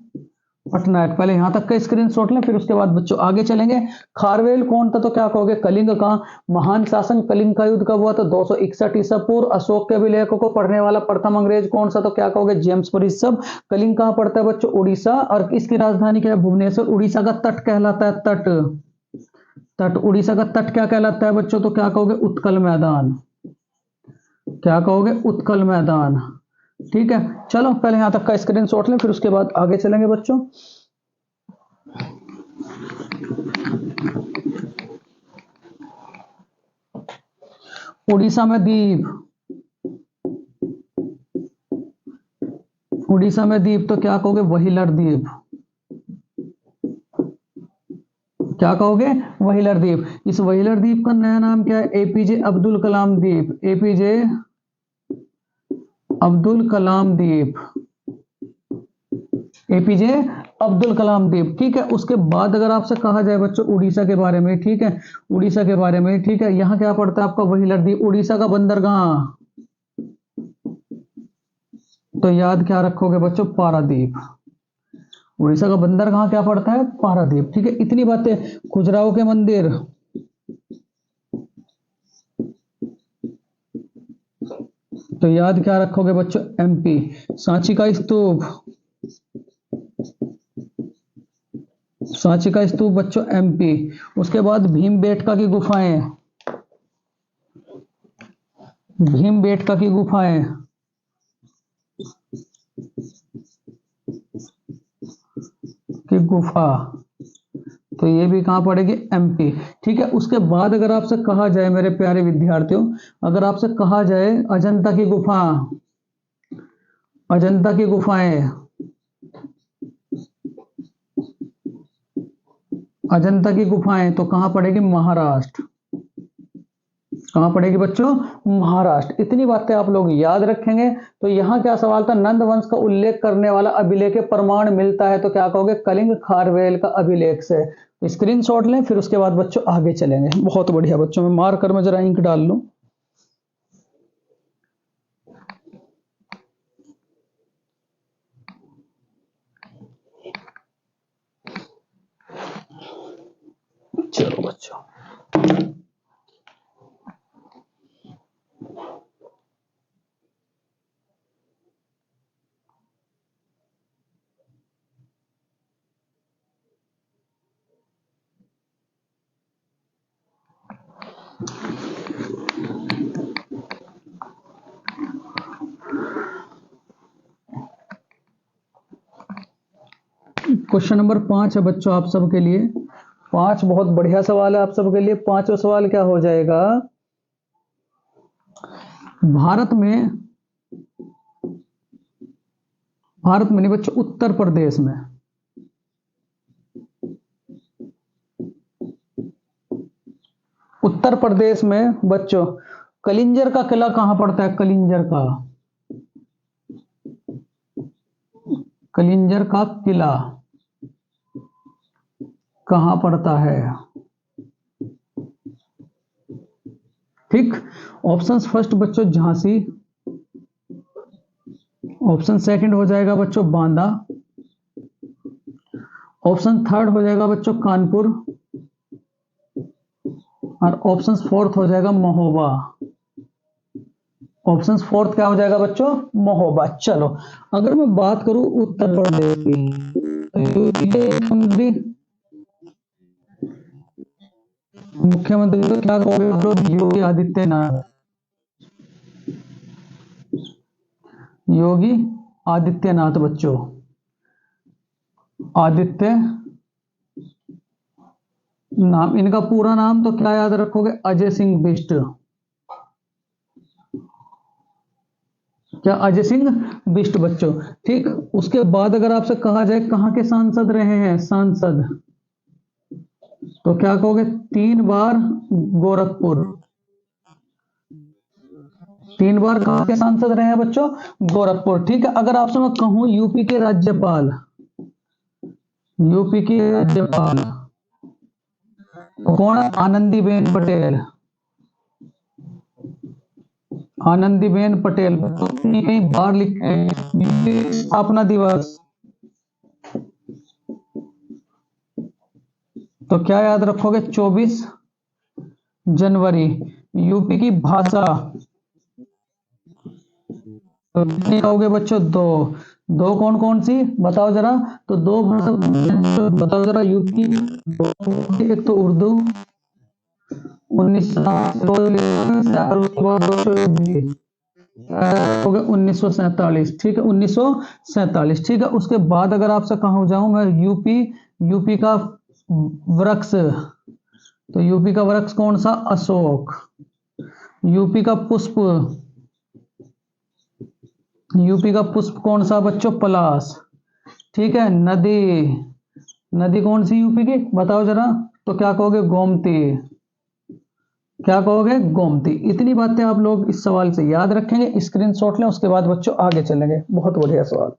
पटनायक। पहले यहां तक का स्क्रीनशॉट लें, फिर उसके बाद बच्चों आगे चलेंगे। खारवेल कौन था? तो क्या कहोगे? कलिंग का महान शासन। कलिंग का युद्ध कब हुआ था? 261 ईसा पूर्व। अशोक के अभिलेखों को पढ़ने वाला प्रथम अंग्रेज कौन सा? तो क्या कहोगे? James Prinsep. कलिंग कहां पड़ता है बच्चों? उड़ीसा। और इसकी राजधानी क्या है? भुवनेश्वर। उड़ीसा का तट कहलाता है तट, तट। उड़ीसा का तट क्या कहलाता है बच्चों? तो क्या कहोगे? उत्कल मैदान। क्या कहोगे, उत्कल मैदान। ठीक है, चलो पहले यहां तक का स्क्रीनशॉट लें, फिर उसके बाद आगे चलेंगे बच्चों। उड़ीसा में द्वीप, उड़ीसा में द्वीप तो क्या कहोगे, व्हीलर द्वीप। क्या कहोगे, व्हीलर द्वीप। इस व्हीलर द्वीप का नया नाम क्या है, एपीजे अब्दुल कलाम द्वीप, एपीजे अब्दुल कलाम द्वीप, एपीजे अब्दुल कलाम द्वीप। ठीक है, उसके बाद अगर आपसे कहा जाए बच्चों उड़ीसा के बारे में, ठीक है, उड़ीसा के बारे में, ठीक है, यहां क्या पड़ता है आपका, व्हीलर द्वीप। उड़ीसा का बंदरगाह, तो याद क्या रखोगे बच्चों, पारादीप। उड़ीसा का बंदरगाह क्या पड़ता है, पारादीप। ठीक है, इतनी बातें। खजुराहो के मंदिर, तो याद क्या रखोगे बच्चों, एमपी। सांची का स्तूप, सांची का स्तूप बच्चों एमपी। उसके बाद भीमबेटका की गुफाएं, भीमबेटका की गुफाएं, की गुफा, तो ये भी कहां पड़ेगी, एमपी। ठीक है, उसके बाद अगर आपसे कहा जाए मेरे प्यारे विद्यार्थियों, अगर आपसे कहा जाए अजंता की गुफा, अजंता की गुफाएं, अजंता की गुफाएं तो कहां पड़ेगी, महाराष्ट्र। कहां पड़ेगी बच्चों, महाराष्ट्र। इतनी बातें आप लोग याद रखेंगे। तो यहां क्या सवाल था, नंद वंश का उल्लेख करने वाला अभिलेख प्रमाण मिलता है, तो क्या कहोगे, कलिंग खारवेल का अभिलेख से। स्क्रीनशॉट लें, फिर उसके बाद बच्चों आगे चलेंगे। बहुत बढ़िया बच्चों, मैं मार्कर में जरा इंक डाल लूं। चलो बच्चों, क्वेश्चन नंबर 5 है बच्चों आप सबके लिए। 5 बहुत बढ़िया सवाल है आप सबके लिए। 5वां सवाल क्या हो जाएगा, भारत में, भारत में नहीं बच्चों, उत्तर प्रदेश में, उत्तर प्रदेश में बच्चों कलिंजर का किला कहां पड़ता है, कलिंजर का, कलिंजर का किला कहां पड़ता है। ठीक, ऑप्शंस फर्स्ट बच्चों झांसी, ऑप्शन सेकंड हो जाएगा बच्चों बांदा, ऑप्शन थर्ड हो जाएगा बच्चों कानपुर, और ऑप्शन फोर्थ हो जाएगा महोबा। ऑप्शन फोर्थ क्या हो जाएगा बच्चों, महोबा। चलो, अगर मैं बात करूं उत्तर प्रदेश की, मुख्यमंत्री तो क्या कहोगे, योगी आदित्यनाथ, योगी आदित्यनाथ बच्चों, आदित्य नाम। इनका पूरा नाम तो क्या याद रखोगे, अजय सिंह बिष्ट। क्या, अजय सिंह बिष्ट बच्चों। ठीक, उसके बाद अगर आपसे कहा जाए कहां के सांसद रहे हैं, सांसद, तो क्या कहोगे, 3 बार गोरखपुर, 3 बार कहां के सांसद रहे हैं बच्चों, गोरखपुर। ठीक है, अगर आपसे मैं कहूं यूपी के राज्यपाल, यूपी के राज्यपाल कौन, आनंदीबेन पटेल, आनंदीबेन पटेल। कहीं बाहर लिखे स्थापना दिवस, तो क्या याद रखोगे, 24 जनवरी। यूपी की भाषा, तो कितनी कहोगे बच्चों, 2। 2 कौन कौन सी बताओ जरा, तो 2 भाषा बताओ जरा यूपी। एक तो उर्दू 19 और उसके बाद 220। हो गया 1947, ठीक है 1947, ठीक है। उसके बाद अगर आपसे कहा जाऊं मैं यूपी, यूपी का वृक्ष, तो यूपी का वृक्ष कौन सा? अशोक। यूपी का पुष्प, यूपी का पुष्प कौन सा बच्चों? पलाश, ठीक है। नदी, नदी कौन सी यूपी की बताओ जरा? तो क्या कहोगे? गोमती। क्या कहोगे? गोमती। इतनी बातें आप लोग इस सवाल से याद रखेंगे, स्क्रीनशॉट लें, उसके बाद बच्चों आगे चलेंगे। बहुत बढ़िया सवाल।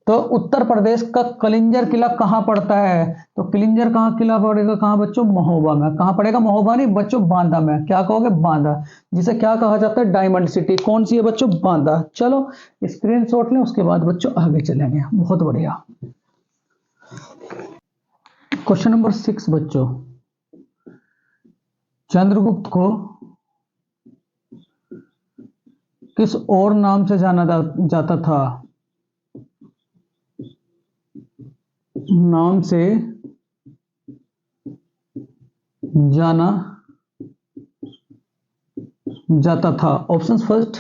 तो उत्तर प्रदेश का कलिंजर किला कहां पड़ता है? तो कलिंजर कहां किला पड़ेगा? कहां बच्चों? महोबा में। कहां पड़ेगा? महोबा नहीं बच्चों, बांदा में। क्या कहोगे? बांदा। जिसे क्या कहा जाता है? Diamond city. कौन सी है बच्चों? बांदा। चलो स्क्रीनशॉट लें, उसके बाद बच्चों आगे चलेंगे। बहुत बढ़िया। क्वेश्चन नंबर 6 बच्चों, चंद्रगुप्त को किस और नाम से जाना जाता था? नाम से जाना जाता था। ऑप्शन फर्स्ट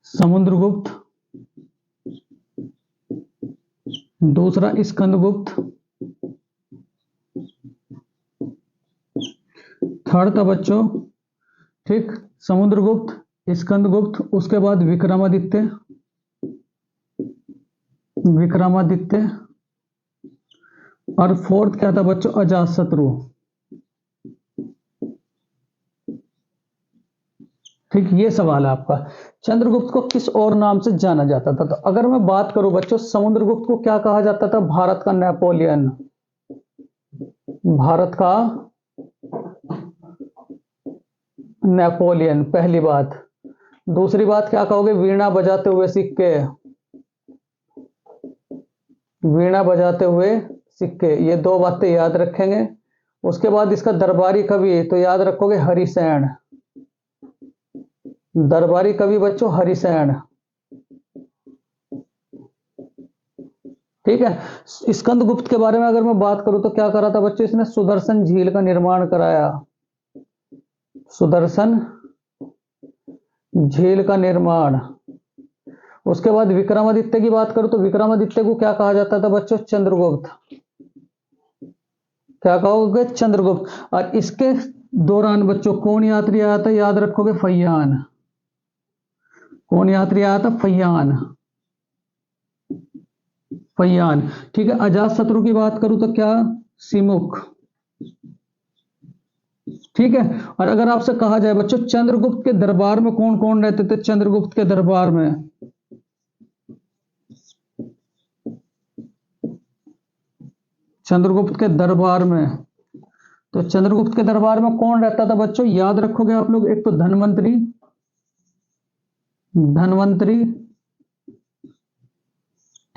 समुद्रगुप्त, दूसरा स्कंदगुप्त, थर्ड था बच्चों, ठीक, समुद्रगुप्त, स्कंदगुप्त, उसके बाद विक्रमादित्य, विक्रमादित्य, और फोर्थ क्या था बच्चों? अजातशत्रु। ठीक, ये सवाल है आपका। चंद्रगुप्त को किस और नाम से जाना जाता था? तो अगर मैं बात करूं बच्चों, समुद्रगुप्त को क्या कहा जाता था? भारत का नेपोलियन। भारत का नेपोलियन, पहली बात। दूसरी बात क्या कहोगे? वीणा बजाते हुए सिक्के, वीणा बजाते हुए सिक्के। ये दो बातें याद रखेंगे। उसके बाद इसका दरबारी कवि, तो याद रखोगे हरिसेन। दरबारी कवि बच्चों हरिसेन, ठीक है। स्कंदगुप्त के बारे में अगर मैं बात करूं तो क्या करा था बच्चों? इसने सुदर्शन झील का निर्माण कराया। सुदर्शन झील का निर्माण। उसके बाद विक्रमादित्य की बात करूं तो विक्रमादित्य को क्या कहा जाता था बच्चों? चंद्रगुप्त। क्या कहोगे? चंद्रगुप्त। और इसके दौरान बच्चों कौन यात्री आया था? याद रखोगे फैयान। कौन यात्री आया था? फैयान, फैयान, ठीक है। अजात शत्रु की बात करूं तो क्या? सिमुख, ठीक है। और अगर आपसे कहा जाए बच्चों चंद्रगुप्त के दरबार में कौन कौन रहते थे? चंद्रगुप्त के दरबार में, चंद्रगुप्त के दरबार में, तो चंद्रगुप्त के दरबार में कौन रहता था बच्चों? याद रखोगे आप लोग, एक तो धनवंतरी, धनवंतरी,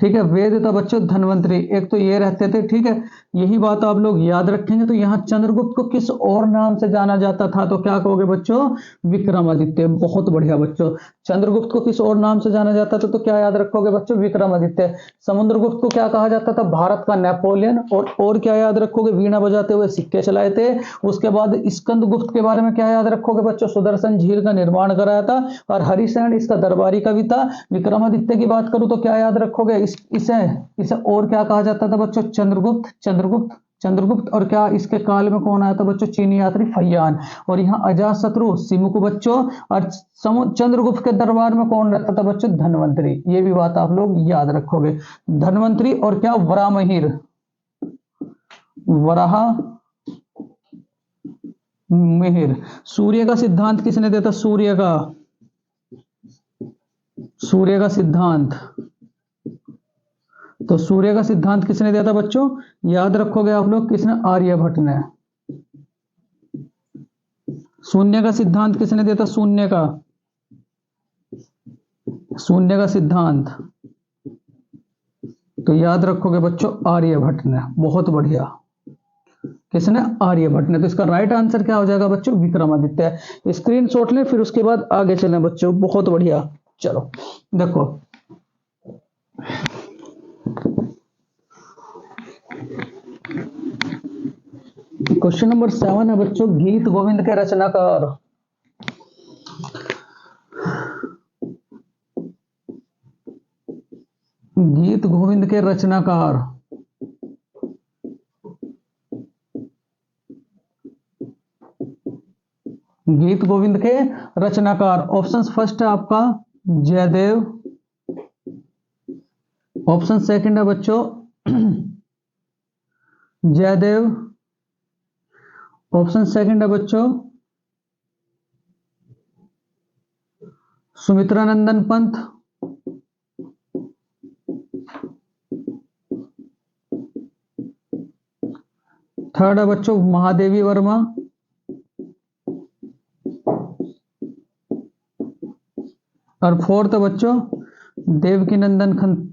ठीक है। वेद था बच्चों धनवंतरी, एक तो ये रहते थे, ठीक है। यही बात आप लोग याद रखेंगे। तो यहाँ चंद्रगुप्त को किस और नाम से जाना जाता था? तो क्या कहोगे बच्चों? विक्रमादित्य। बहुत बढ़िया बच्चों। चंद्रगुप्त को किस और नाम से जाना जाता था? तो क्या याद रखोगे बच्चों? विक्रमादित्य। समुद्रगुप्त को क्या कहा जाता था? भारत का नेपोलियन। और क्या याद रखोगे? वीणा बजाते हुए सिक्के चलाए थे। उसके बाद स्कंदगुप्त के बारे में क्या याद रखोगे बच्चों? सुदर्शन झील का निर्माण कराया था। और हरिसेन इसका दरबारी कवि था। विक्रमादित्य की बात करूं तो क्या याद रखोगे? इसे इसे और क्या कहा जाता था बच्चों? चंद्रगुप्त, चंद्रगुप्त, चंद्रगुप्त। और क्या इसके काल में कौन आया था बच्चों? चीनी यात्री फैयान। और यहाँ अजातशत्रु, सिमुक बच्चों। और चंद्रगुप्त के दरबार में कौन रहता था बच्चों? धनवंतरी। ये भी बात आप लोग याद रखोगे। धनवंतरी और क्या? वरामहिर, वराह मिहिर। सूर्य का सिद्धांत किसने दिया था? सूर्य का, सूर्य का सिद्धांत, तो सूर्य का सिद्धांत किसने दिया था बच्चों? याद रखोगे आप लोग, किसने? आर्यभट्ट ने। शून्य का सिद्धांत किसने दिया था? शून्य का, शून्य का सिद्धांत, तो याद रखोगे बच्चों आर्यभट्ट ने। बहुत बढ़िया। किसने? आर्यभट्ट ने। तो इसका राइट आंसर क्या हो जाएगा बच्चों? विक्रमादित्य। स्क्रीनशॉट लें, फिर उसके बाद आगे चलें बच्चों। बहुत बढ़िया। चलो देखो, क्वेश्चन नंबर 7 है बच्चों, गीत गोविंद के रचनाकार। गीत गोविंद के रचनाकार। गीत गोविंद के रचनाकार। ऑप्शन फर्स्ट है आपका जयदेव, ऑप्शन सेकंड है बच्चों जयदेव, ऑप्शन सेकंड है बच्चों सुमित्रानंदन पंत, थर्ड है बच्चों महादेवी वर्मा, और फोर्थ है बच्चों देवकी नंदन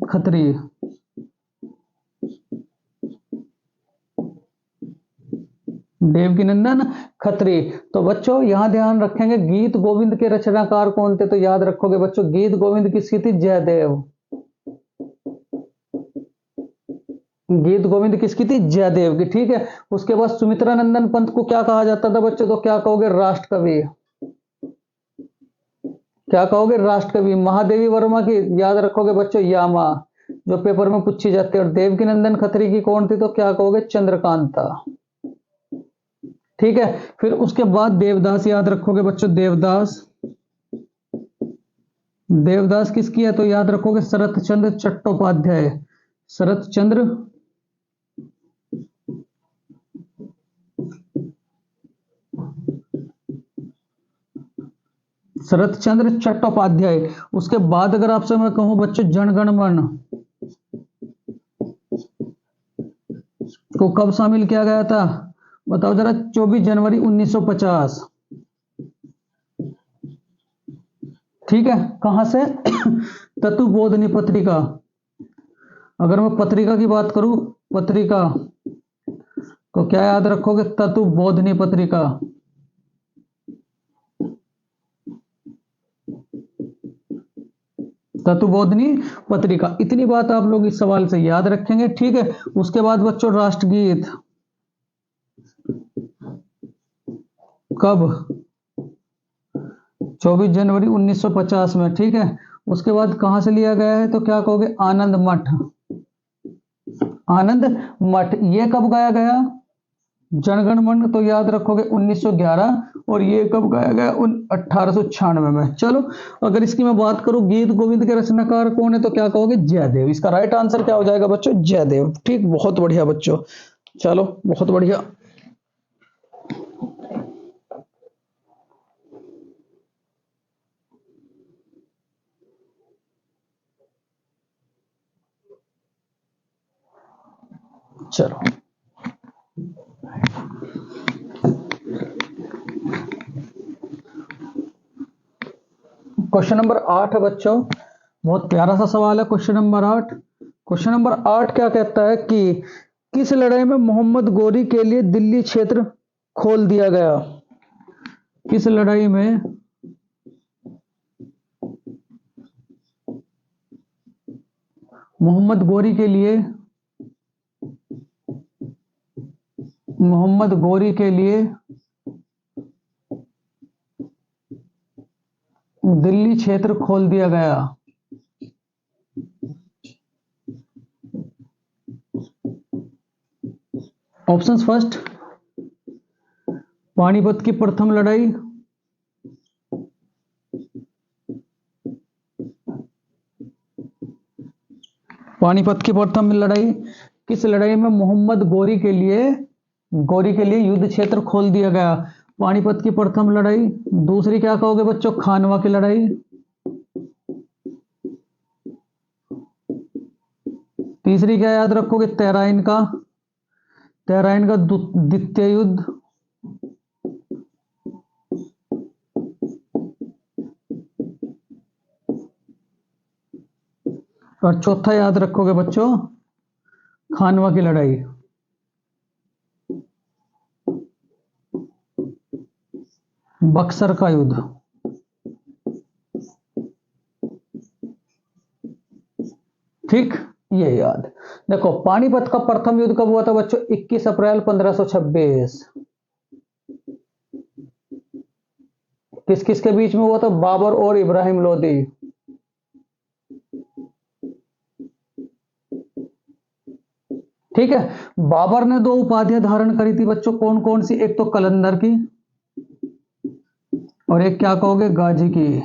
खत्री। देवकी नंदन खत्री। तो बच्चों यहां ध्यान रखेंगे गीत गोविंद के रचनाकार कौन थे, तो याद रखोगे बच्चों गीत गोविंद किसकी थी, जयदेव। गीत गोविंद किसकी थी, जयदेव की, ठीक है। उसके बाद सुमित्रानंदन पंत को क्या कहा जाता था बच्चों, तो क्या कहोगे, राष्ट्रकवि। क्या कहोगे, राष्ट्रकवि। महादेवी वर्मा की याद रखोगे बच्चों यामा, जो पेपर में पूछी जाती है। और देवकी नंदन खत्री की कौन थी, तो क्या कहोगे, चंद्रकांता, ठीक है। फिर उसके बाद देवदास याद रखोगे बच्चों, देवदास। देवदास किसकी है, तो याद रखोगे शरत चंद्र चट्टोपाध्याय। शरत चंद्र शरत चंद्र चट्टोपाध्याय। उसके बाद अगर आपसे मैं कहूं बच्चों जनगण मन को कब शामिल किया गया था, बताओ जरा, 24 जनवरी 1950, ठीक है। कहां से, तत्वबोधनी पत्रिका। अगर मैं पत्रिका की बात करूं, पत्रिका, तो क्या याद रखोगे, तत्वबोधनी पत्रिका। तत्वबोधनी पत्रिका। इतनी बात आप लोग इस सवाल से याद रखेंगे, ठीक है। उसके बाद बच्चों राष्ट्रगीत कब, 24 जनवरी 1950 में, ठीक है। उसके बाद कहां से लिया गया है, तो क्या कहोगे, आनंद मठ। आनंद मठ। ये कब गाया गया, जनगण मन, तो याद रखोगे 1911। और ये कब गाया गया, 1896 में। चलो अगर इसकी मैं बात करूं गीत गोविंद के रचनाकार कौन है, तो क्या कहोगे, जयदेव। इसका राइट आंसर क्या हो जाएगा बच्चों, जयदेव, ठीक। बहुत बढ़िया बच्चों, चलो बहुत बढ़िया। चलो क्वेश्चन नंबर 8 है बच्चों, बहुत प्यारा सा सवाल है क्वेश्चन नंबर 8। क्वेश्चन नंबर 8 क्या कहता है कि किस लड़ाई में मोहम्मद गोरी के लिए दिल्ली क्षेत्र खोल दिया गया। किस लड़ाई में मोहम्मद गोरी के लिए दिल्ली क्षेत्र खोल दिया गया। ऑप्शंस फर्स्ट पानीपत की प्रथम लड़ाई, पानीपत की प्रथम लड़ाई। किस लड़ाई में मोहम्मद गोरी के लिए युद्ध क्षेत्र खोल दिया गया, पानीपत की प्रथम लड़ाई। दूसरी क्या कहोगे बच्चों, खानवा की लड़ाई। तीसरी क्या याद रखोगे, तराइन का द्वितीय युद्ध। और चौथा याद रखोगे बच्चों, खानवा की लड़ाई। बक्सर का युद्ध, ठीक। ये याद देखो, पानीपत का प्रथम युद्ध कब हुआ था बच्चों, 21 अप्रैल 1526। किस किस के बीच में हुआ था? बाबर और इब्राहिम लोदी। ठीक है, बाबर ने दो उपाधियां धारण करी थी बच्चों, कौन कौन सी? एक तो कलंदर की और एक क्या कहोगे? गाजी की।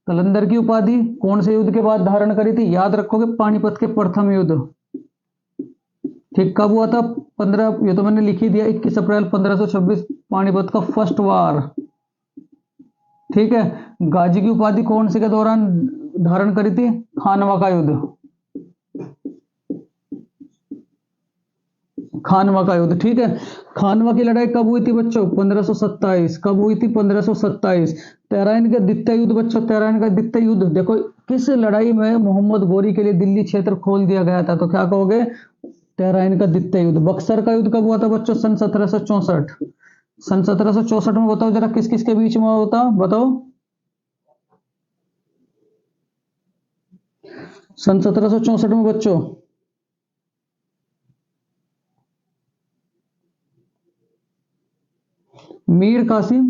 कलंदर की उपाधि कौन से युद्ध के बाद धारण करी थी? याद रखोगे, पानीपत के प्रथम युद्ध। ठीक, कब हुआ था? 15, ये तो मैंने लिख ही दिया, 21 अप्रैल 1526, पानीपत का फर्स्ट वार। ठीक है, गाजी की उपाधि कौन से के दौरान धारण करी थी? खानवा का युद्ध। खानवा का युद्ध, ठीक है। खानवा की लड़ाई कब हुई थी बच्चों? 1527। कब हुई थी? 1527। तराइन का द्वितीय युद्ध बच्चों, तराइन का द्वितीय युद्ध। देखो किस लड़ाई में मोहम्मद गोरी के लिए दिल्ली क्षेत्र खोल दिया गया था? तो क्या कहोगे? तराइन का द्वितीय युद्ध। बक्सर का युद्ध कब हुआ था बच्चों? सन 1764। सन 1764 में बताओ जरा किस किस के बीच में हुआ था, बताओ। सन 1764 में बच्चों मीर कासिम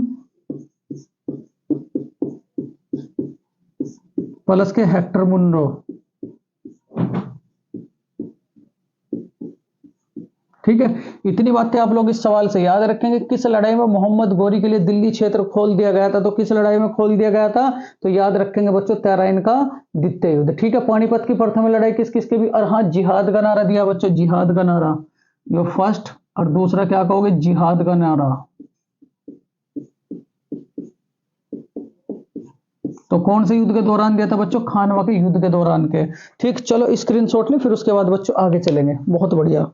प्लस के हेक्टर मुनरो। ठीक है, इतनी बातें आप लोग इस सवाल से याद रखेंगे। किस लड़ाई में मोहम्मद गोरी के लिए दिल्ली क्षेत्र खोल दिया गया था? तो किस लड़ाई में खोल दिया गया था? तो याद रखेंगे बच्चों, तराइन का द्वितीय युद्ध। ठीक है, पानीपत की प्रथम लड़ाई किस किस के भी? और हाँ, जिहाद का नारा दिया बच्चों, जिहाद का नारा, जो फर्स्ट। और दूसरा क्या कहोगे? जिहाद का नारा। तो कौन से युद्ध के दौरान दिया था बच्चों? खानवा के युद्ध के दौरान के। ठीक, चलो स्क्रीनशॉट लें, फिर उसके बाद बच्चों आगे चलेंगे। बहुत बढ़िया।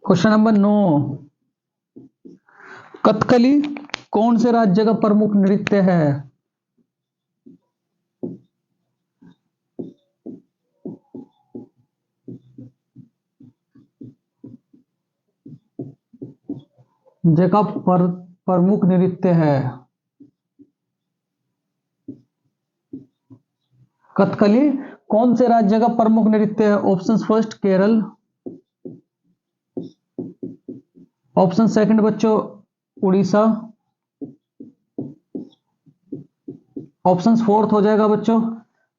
क्वेश्चन नंबर 9, कथकली कौन से राज्य का प्रमुख नृत्य है? जगह पर प्रमुख नृत्य है कथकली, कौन से राज्य का प्रमुख नृत्य है? Option first Kerala, option second बच्चों उड़ीसा, ऑप्शन फोर्थ हो जाएगा बच्चों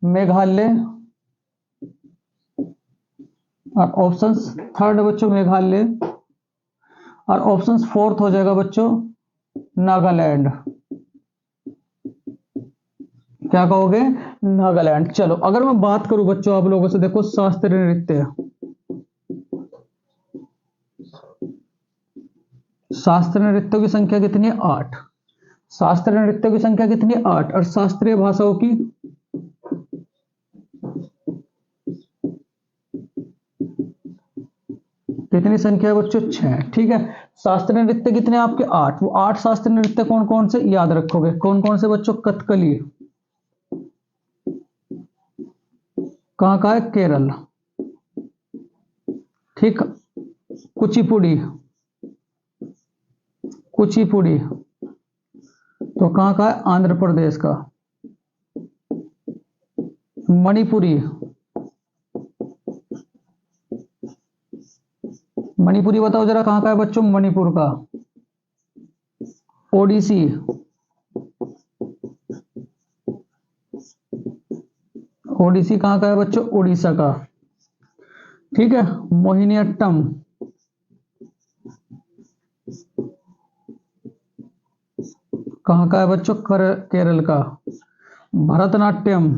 मेघालय, और ऑप्शन थर्ड बच्चों मेघालय, और ऑप्शन फोर्थ हो जाएगा बच्चों नागालैंड। क्या कहोगे? नागालैंड। चलो अगर मैं बात करूं बच्चों आप लोगों से, देखो शास्त्रीय नृत्य, शास्त्रीय नृत्यों की संख्या कितनी है? 8। शास्त्रीय नृत्यों की संख्या कितनी है? 8। और शास्त्रीय भाषाओं की कितनी संख्या है बच्चों? 6। ठीक है, शास्त्रीय नृत्य कितने आपके? 8। वो 8 शास्त्रीय नृत्य कौन कौन से याद रखोगे? कौन कौन से बच्चों? कथकली कहाँ का है? केरल। ठीक, कुचिपुड़ी, कुचिपुड़ी तो कहाँ का है? आंध्र प्रदेश का। मणिपुरी, मणिपुरी बताओ जरा कहाँ का है बच्चों? मणिपुर का। ओडिसी, ओडिसी कहाँ का है बच्चों? उड़ीसा का। ठीक है, मोहिनीअट्टम, कहाँ का है बच्चों? केरल का। भरतनाट्यम,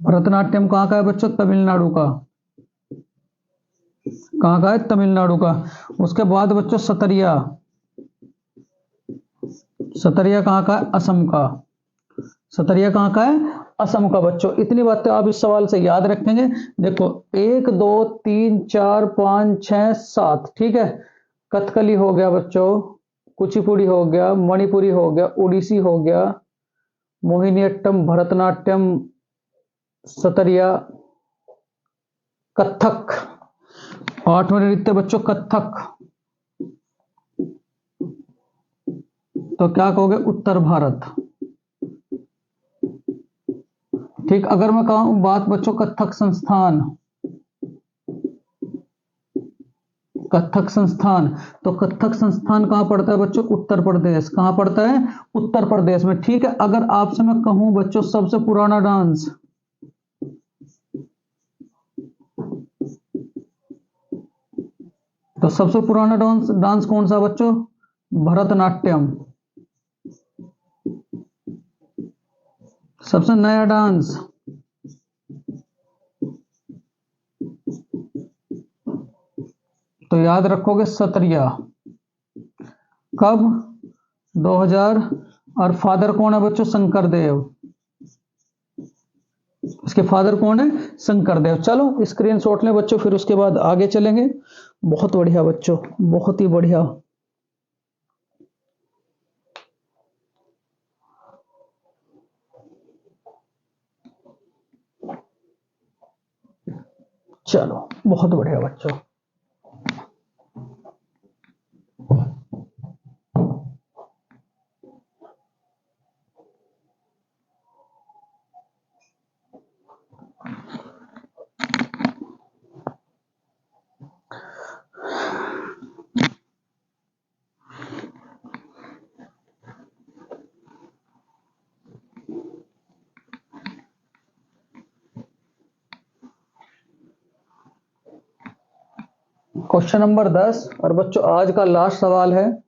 भरतनाट्यम कहाँ का है बच्चों? तमिलनाडु का। कहाँ का है? तमिलनाडु का। उसके बाद बच्चों सतरिया, सतरिया कहाँ का है? असम का। सतरिया कहाँ का है? असम का बच्चों। इतनी बातें आप इस सवाल से याद रखेंगे। देखो 1 2 3 4 5 6 7। ठीक है, कथकली हो गया बच्चों, कुचिपुड़ी हो गया, मणिपुरी हो गया, उड़ीसी हो गया, मोहिनीअट्टम, भरतनाट्यम, सतरिया, कथक। 8वां नृत्य बच्चों कथक। तो क्या कहोगे? उत्तर भारत। ठीक, अगर मैं कहूं बात बच्चों कथक संस्थान, कथक संस्थान, तो कथक संस्थान कहां पड़ता है बच्चों? उत्तर प्रदेश। कहां पड़ता है? उत्तर प्रदेश में। ठीक है, अगर आपसे मैं कहूं बच्चों सबसे पुराना डांस, तो सबसे पुराना डांस डांस कौन सा बच्चों? भरतनाट्यम। सबसे नया डांस, तो याद रखोगे सत्रिया। कब? 2000। और फादर कौन है बच्चों? शंकर देव। इसके फादर कौन है? शंकर देव। चलो स्क्रीनशॉट लें बच्चों, फिर उसके बाद आगे चलेंगे। बहुत बढ़िया बच्चों, बहुत ही बढ़िया। चलो बहुत बढ़िया बच्चों। क्वेश्चन नंबर 10 और बच्चों आज का लास्ट सवाल है।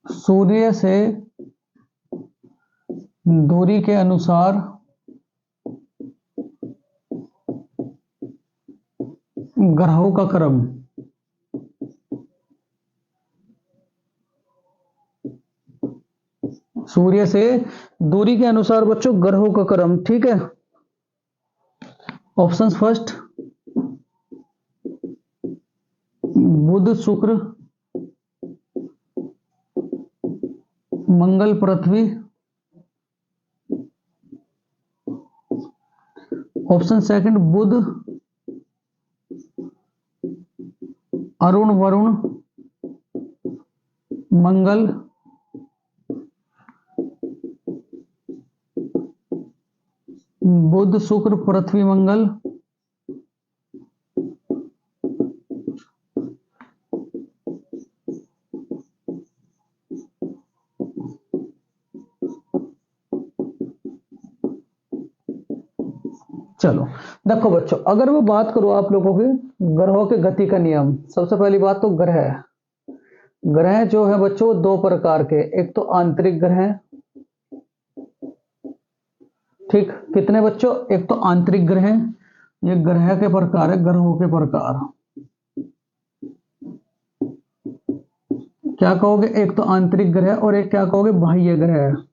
सूर्य से दूरी के अनुसार ग्रहों का क्रम। सूर्य से दूरी के अनुसार बच्चों ग्रहों का क्रम। ठीक है, ऑप्शंस फर्स्ट, बुध शुक्र मंगल पृथ्वी। ऑप्शन सेकंड, बुध अरुण वरुण मंगल। बुध शुक्र पृथ्वी मंगल। चलो देखो बच्चों, अगर मैं बात करूं आप लोगों के ग्रहों के गति का नियम, सबसे पहली बात तो ग्रह, ग्रह जो है बच्चों दो प्रकार के, एक तो आंतरिक ग्रह। ठीक, कितने बच्चों? एक तो आंतरिक ग्रह, ये ग्रह के प्रकार है, ग्रहों के प्रकार। क्या कहोगे? एक तो आंतरिक ग्रह और एक क्या कहोगे? बाह्य ग्रह।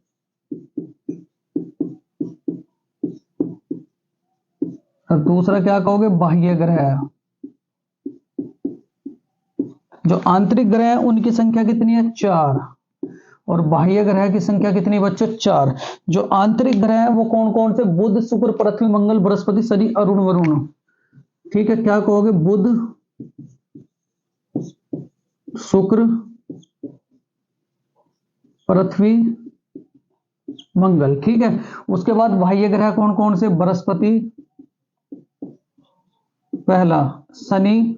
और दूसरा क्या कहोगे? बाह्य ग्रह। जो आंतरिक ग्रह है उनकी संख्या कितनी है? 4। और बाह्य ग्रह की संख्या कितनी बच्चों? 4। जो आंतरिक ग्रह है वो कौन कौन से? बुध शुक्र पृथ्वी मंगल बृहस्पति शनि अरुण वरुण। ठीक है, क्या कहोगे? बुध शुक्र पृथ्वी मंगल। ठीक है, उसके बाद बाह्य ग्रह कौन कौन से? बृहस्पति पहला, शनि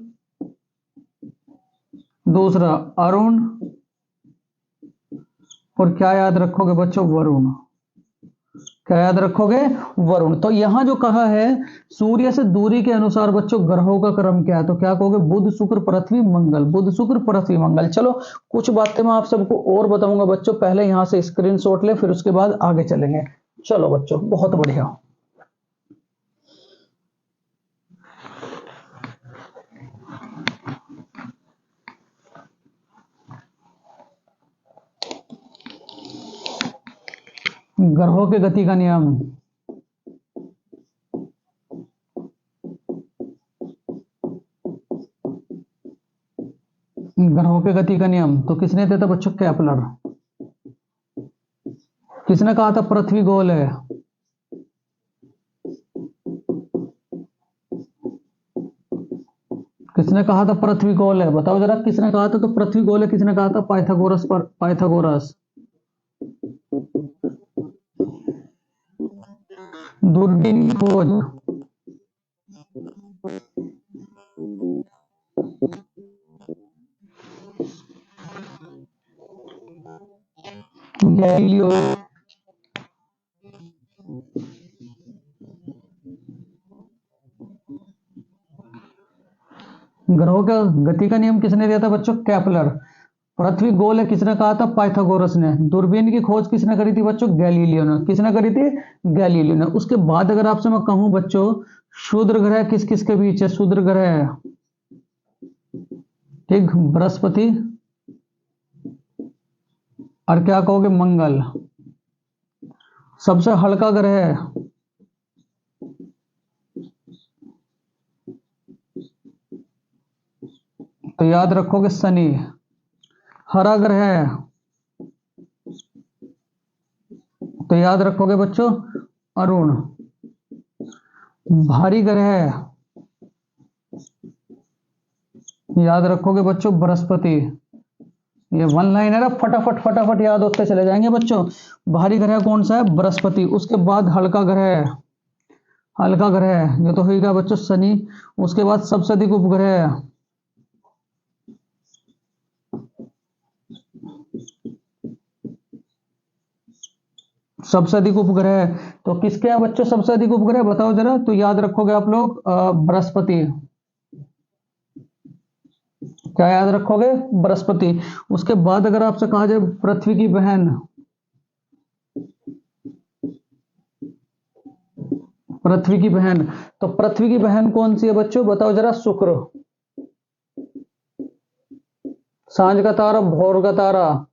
दूसरा, अरुण, और क्या याद रखोगे बच्चों? वरुण। क्या याद रखोगे? वरुण। तो यहां जो कहा है सूर्य से दूरी के अनुसार बच्चों ग्रहों का क्रम क्या है, तो क्या कहोगे? बुध शुक्र पृथ्वी मंगल। बुध शुक्र पृथ्वी मंगल। चलो कुछ बातें मैं आप सबको और बताऊंगा बच्चों, पहले यहां से स्क्रीनशॉट ले, फिर उसके बाद आगे चलेंगे। चलो बच्चों बहुत बढ़िया। ग्रहों के गति का नियम, ग्रहों के गति का नियम तो किसने दिया था बच्चों? केपलर। किसने कहा था पृथ्वी गोल है? किसने कहा था पृथ्वी गोल है? बताओ जरा, किसने कहा था? तो पृथ्वी गोल है किसने कहा था? पाइथागोरस। पर पाइथागोरस। दूरबीन की खोज। गैलीलियो। ग्रहों का गति का नियम किसने दिया था बच्चों? केपलर। पृथ्वी गोल है किसने कहा था? पाइथागोरस ने। दूरबीन की खोज किसने करी थी बच्चों? गैलीलियो ने। किसने करी थी? गैलीलियो ने। उसके बाद अगर आपसे मैं कहूं बच्चों, क्षुद्र ग्रह किस किस के बीच है? क्षुद्र ग्रह, ठीक, बृहस्पति और क्या कहोगे? मंगल। सबसे हल्का ग्रह, तो याद रखोगे शनि। हरा ग्रह, तो याद रखोगे बच्चों अरुण। भारी ग्रह, याद रखोगे बच्चों बृहस्पति। ये वन लाइन है ना, फटाफट फटाफट याद होते चले जाएंगे बच्चों। भारी ग्रह कौन सा है? बृहस्पति। उसके बाद हल्का ग्रह, हल्का ग्रह ये तो होगा बच्चों शनि। उसके बाद सबसे अधिक उपग्रह, सबसे अधिक उपग्रह तो किसके हैं बच्चों? सबसे अधिक उपग्रह बताओ जरा, तो याद रखोगे आप लोग बृहस्पति। क्या याद रखोगे? बृहस्पति। उसके बाद अगर आपसे कहा जाए पृथ्वी की बहन, पृथ्वी की बहन, तो पृथ्वी की बहन कौन सी है बच्चों? बताओ जरा। शुक्र। सांझ का तारा, भोर का तारा,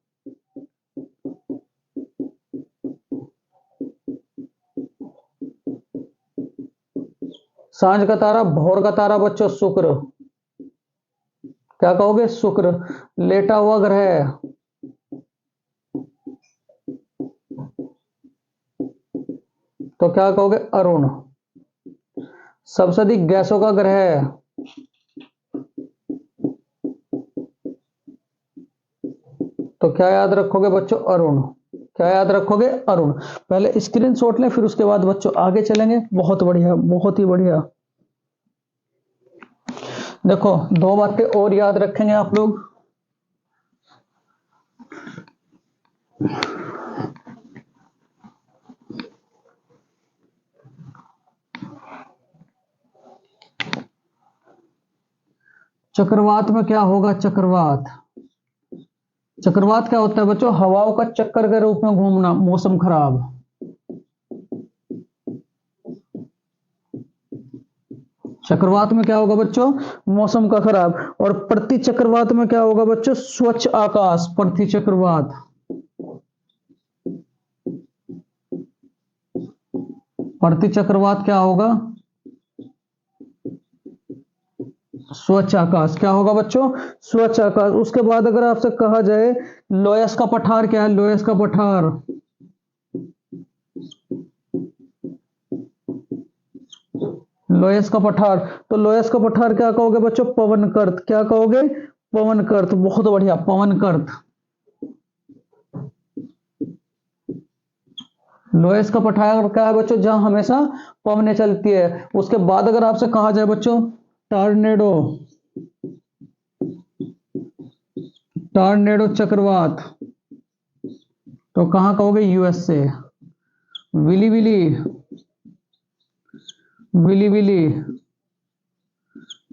सांझ का तारा, भोर का तारा बच्चों शुक्र। क्या कहोगे? शुक्र। लेटा हुआ ग्रह, तो क्या कहोगे? अरुण। सबसे अधिक गैसों का ग्रह, तो क्या याद रखोगे बच्चों? अरुण। क्या याद रखोगे? अरुण। पहले स्क्रीनशॉट लें, फिर उसके बाद बच्चों आगे चलेंगे। बहुत बढ़िया, बहुत ही बढ़िया। देखो, दो बातें और याद रखेंगे आप लोग। चक्रवात में क्या होगा? चक्रवात, चक्रवात क्या होता है बच्चों? हवाओं का चक्कर के रूप में घूमना, मौसम खराब। चक्रवात में क्या होगा बच्चों? मौसम का खराब। और प्रति चक्रवात में क्या होगा बच्चों? स्वच्छ आकाश। प्रति चक्रवात, प्रति चक्रवात क्या होगा? स्वच्छ आकाश। क्या होगा बच्चों? स्वच्छ आकाश। उसके बाद अगर आपसे कहा जाए लोयस का पठार क्या है? लोयस का पठार, लोयस का पठार, तो लोयस का पठार क्या कहोगे बच्चों? पवन कर्त। क्या कहोगे? पवन कर्त। बहुत बढ़िया, पवन कर्त। लोयस का पठार क्या है बच्चों? जहां हमेशा पवनें चलती है। उसके बाद अगर आपसे कहा जाए बच्चों टॉर्नेडो, टॉर्नेडो चक्रवात, तो कहां कहोगे? USA. Willy willy, willy willy,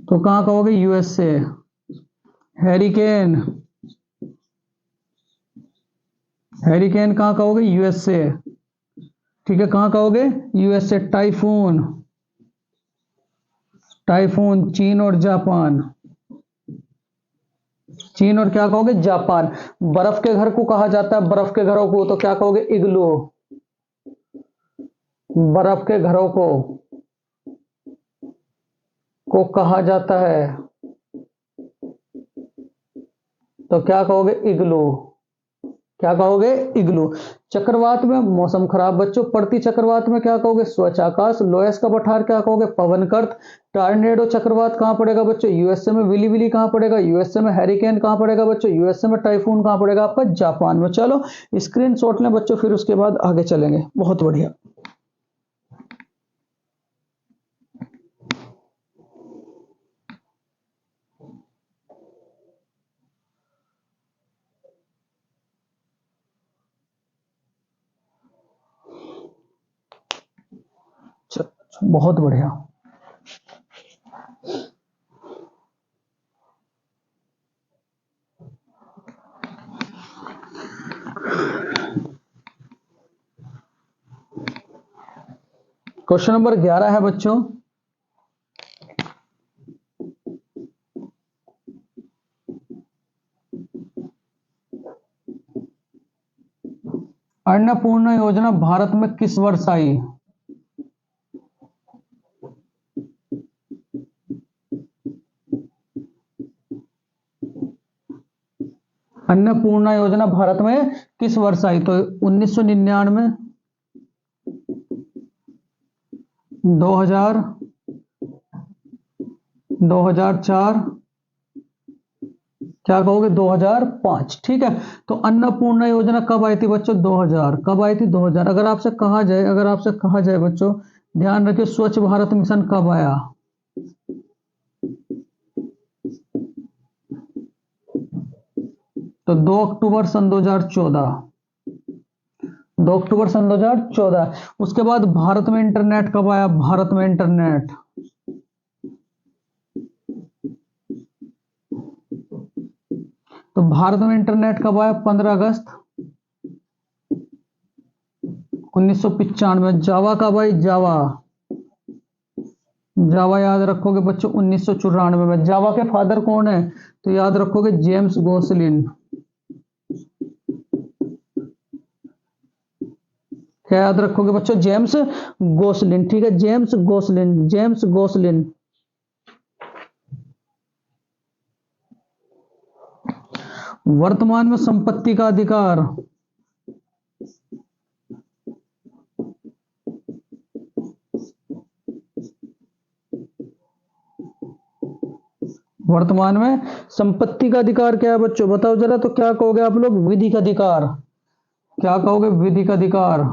तो कहां कहोगे? यूएसए। हैरिकेन, हैरिकेन कहां कहोगे? यूएसए। ठीक है, कहां कहोगे? यूएसए। टाइफून, टाइफून चीन और जापान। चीन और क्या कहोगे? जापान। बर्फ के घर को कहा जाता है, बर्फ के घरों को, तो क्या कहोगे? इग्लू। बर्फ के घरों को कहा जाता है तो क्या कहोगे? इग्लू। क्या कहोगे? इग्लू। चक्रवात में मौसम खराब बच्चों। पड़ती चक्रवात में क्या कहोगे? स्वच्छ आकाश। लोयस का पठार क्या कहोगे? पवनकर्त। टॉर्नेडो चक्रवात कहां पड़ेगा बच्चों? यूएसए में। विली विली कहां पड़ेगा? यूएसए में। हैरिकेन कहां पड़ेगा बच्चों? यूएसए में। टाइफून कहां पड़ेगा आपका? जापान में। चलो स्क्रीनशॉट लें बच्चों, फिर उसके बाद आगे चलेंगे। बहुत बढ़िया। बहुत बढ़िया। क्वेश्चन नंबर 11 है बच्चों। अन्नपूर्णा योजना भारत में किस वर्ष आई? अन्नपूर्णा योजना भारत में किस वर्ष आई? तो 1999, 2000, 2004, क्या कहोगे? 2005। ठीक है। तो अन्नपूर्णा योजना कब आई थी बच्चों? 2000। कब आई थी? 2000। अगर आपसे कहा जाए बच्चों, ध्यान रखिए, स्वच्छ भारत मिशन कब आया? तो 2 अक्टूबर सन 2014। 2 अक्टूबर सन 2014। उसके बाद भारत में इंटरनेट कब आया? भारत में इंटरनेट, तो भारत में इंटरनेट कब आया? 15 अगस्त 1995। जावा कब आई? जावा, जावा याद रखोगे बच्चों 1994 में। जावा के फादर कौन है? तो याद रखोगे जेम्स गोसलिन। क्या याद रखोगे बच्चों? जेम्स गोसलिन। ठीक है, जेम्स गोसलिन, जेम्स गोसलिन। वर्तमान में संपत्ति का अधिकार, वर्तमान में संपत्ति का अधिकार क्या है बच्चों? बताओ जरा। तो क्या कहोगे आप लोग? विधिक अधिकार। क्या कहोगे? विधिक अधिकार।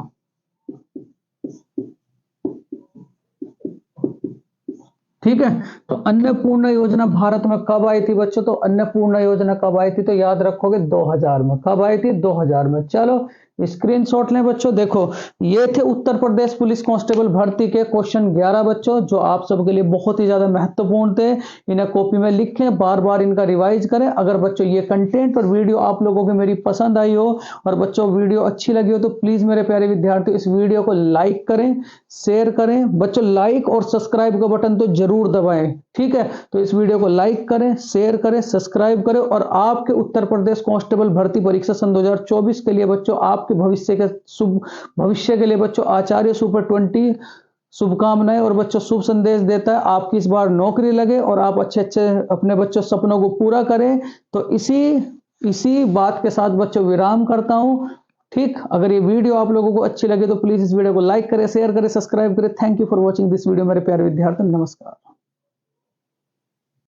ठीक है। तो अन्नपूर्णा योजना भारत में कब आई थी बच्चों? तो अन्नपूर्णा योजना कब आई थी? तो याद रखोगे 2000 में। कब आई थी? 2000 में। चलो स्क्रीनशॉट लें बच्चों। देखो ये थे उत्तर प्रदेश पुलिस कांस्टेबल भर्ती के क्वेश्चन 11 बच्चों, जो आप सबके लिए बहुत ही ज्यादा महत्वपूर्ण थे। इन्हें कॉपी में लिखें, बार बार इनका रिवाइज करें। अगर बच्चों ये कंटेंट और वीडियो आप लोगों को मेरी पसंद आई हो और बच्चों वीडियो अच्छी लगी हो, तो प्लीज मेरे प्यारे विद्यार्थियों इस वीडियो को लाइक करें, शेयर करें। बच्चों लाइक और सब्सक्राइब का बटन तो जरूर दबाएं। ठीक है, तो इस वीडियो को लाइक करें, शेयर करें, सब्सक्राइब करें। और आपके उत्तर प्रदेश कांस्टेबल भर्ती परीक्षा सन 2024 के लिए बच्चों, आपके भविष्य के शुभ भविष्य के लिए बच्चों, आचार्य सुपर 20 शुभकामनाएं और बच्चों शुभ संदेश देता है। आपकी इस बार नौकरी लगे और आप अच्छे अच्छे अपने बच्चों सपनों को पूरा करें। तो इसी बात के साथ बच्चों विराम करता हूं। ठीक, अगर ये वीडियो आप लोगों को अच्छी लगे तो प्लीज इस वीडियो को लाइक करें, शेयर करें, सब्सक्राइब करें। Thank you for watching this video मेरे प्यारे विद्यार्थी। नमस्कार।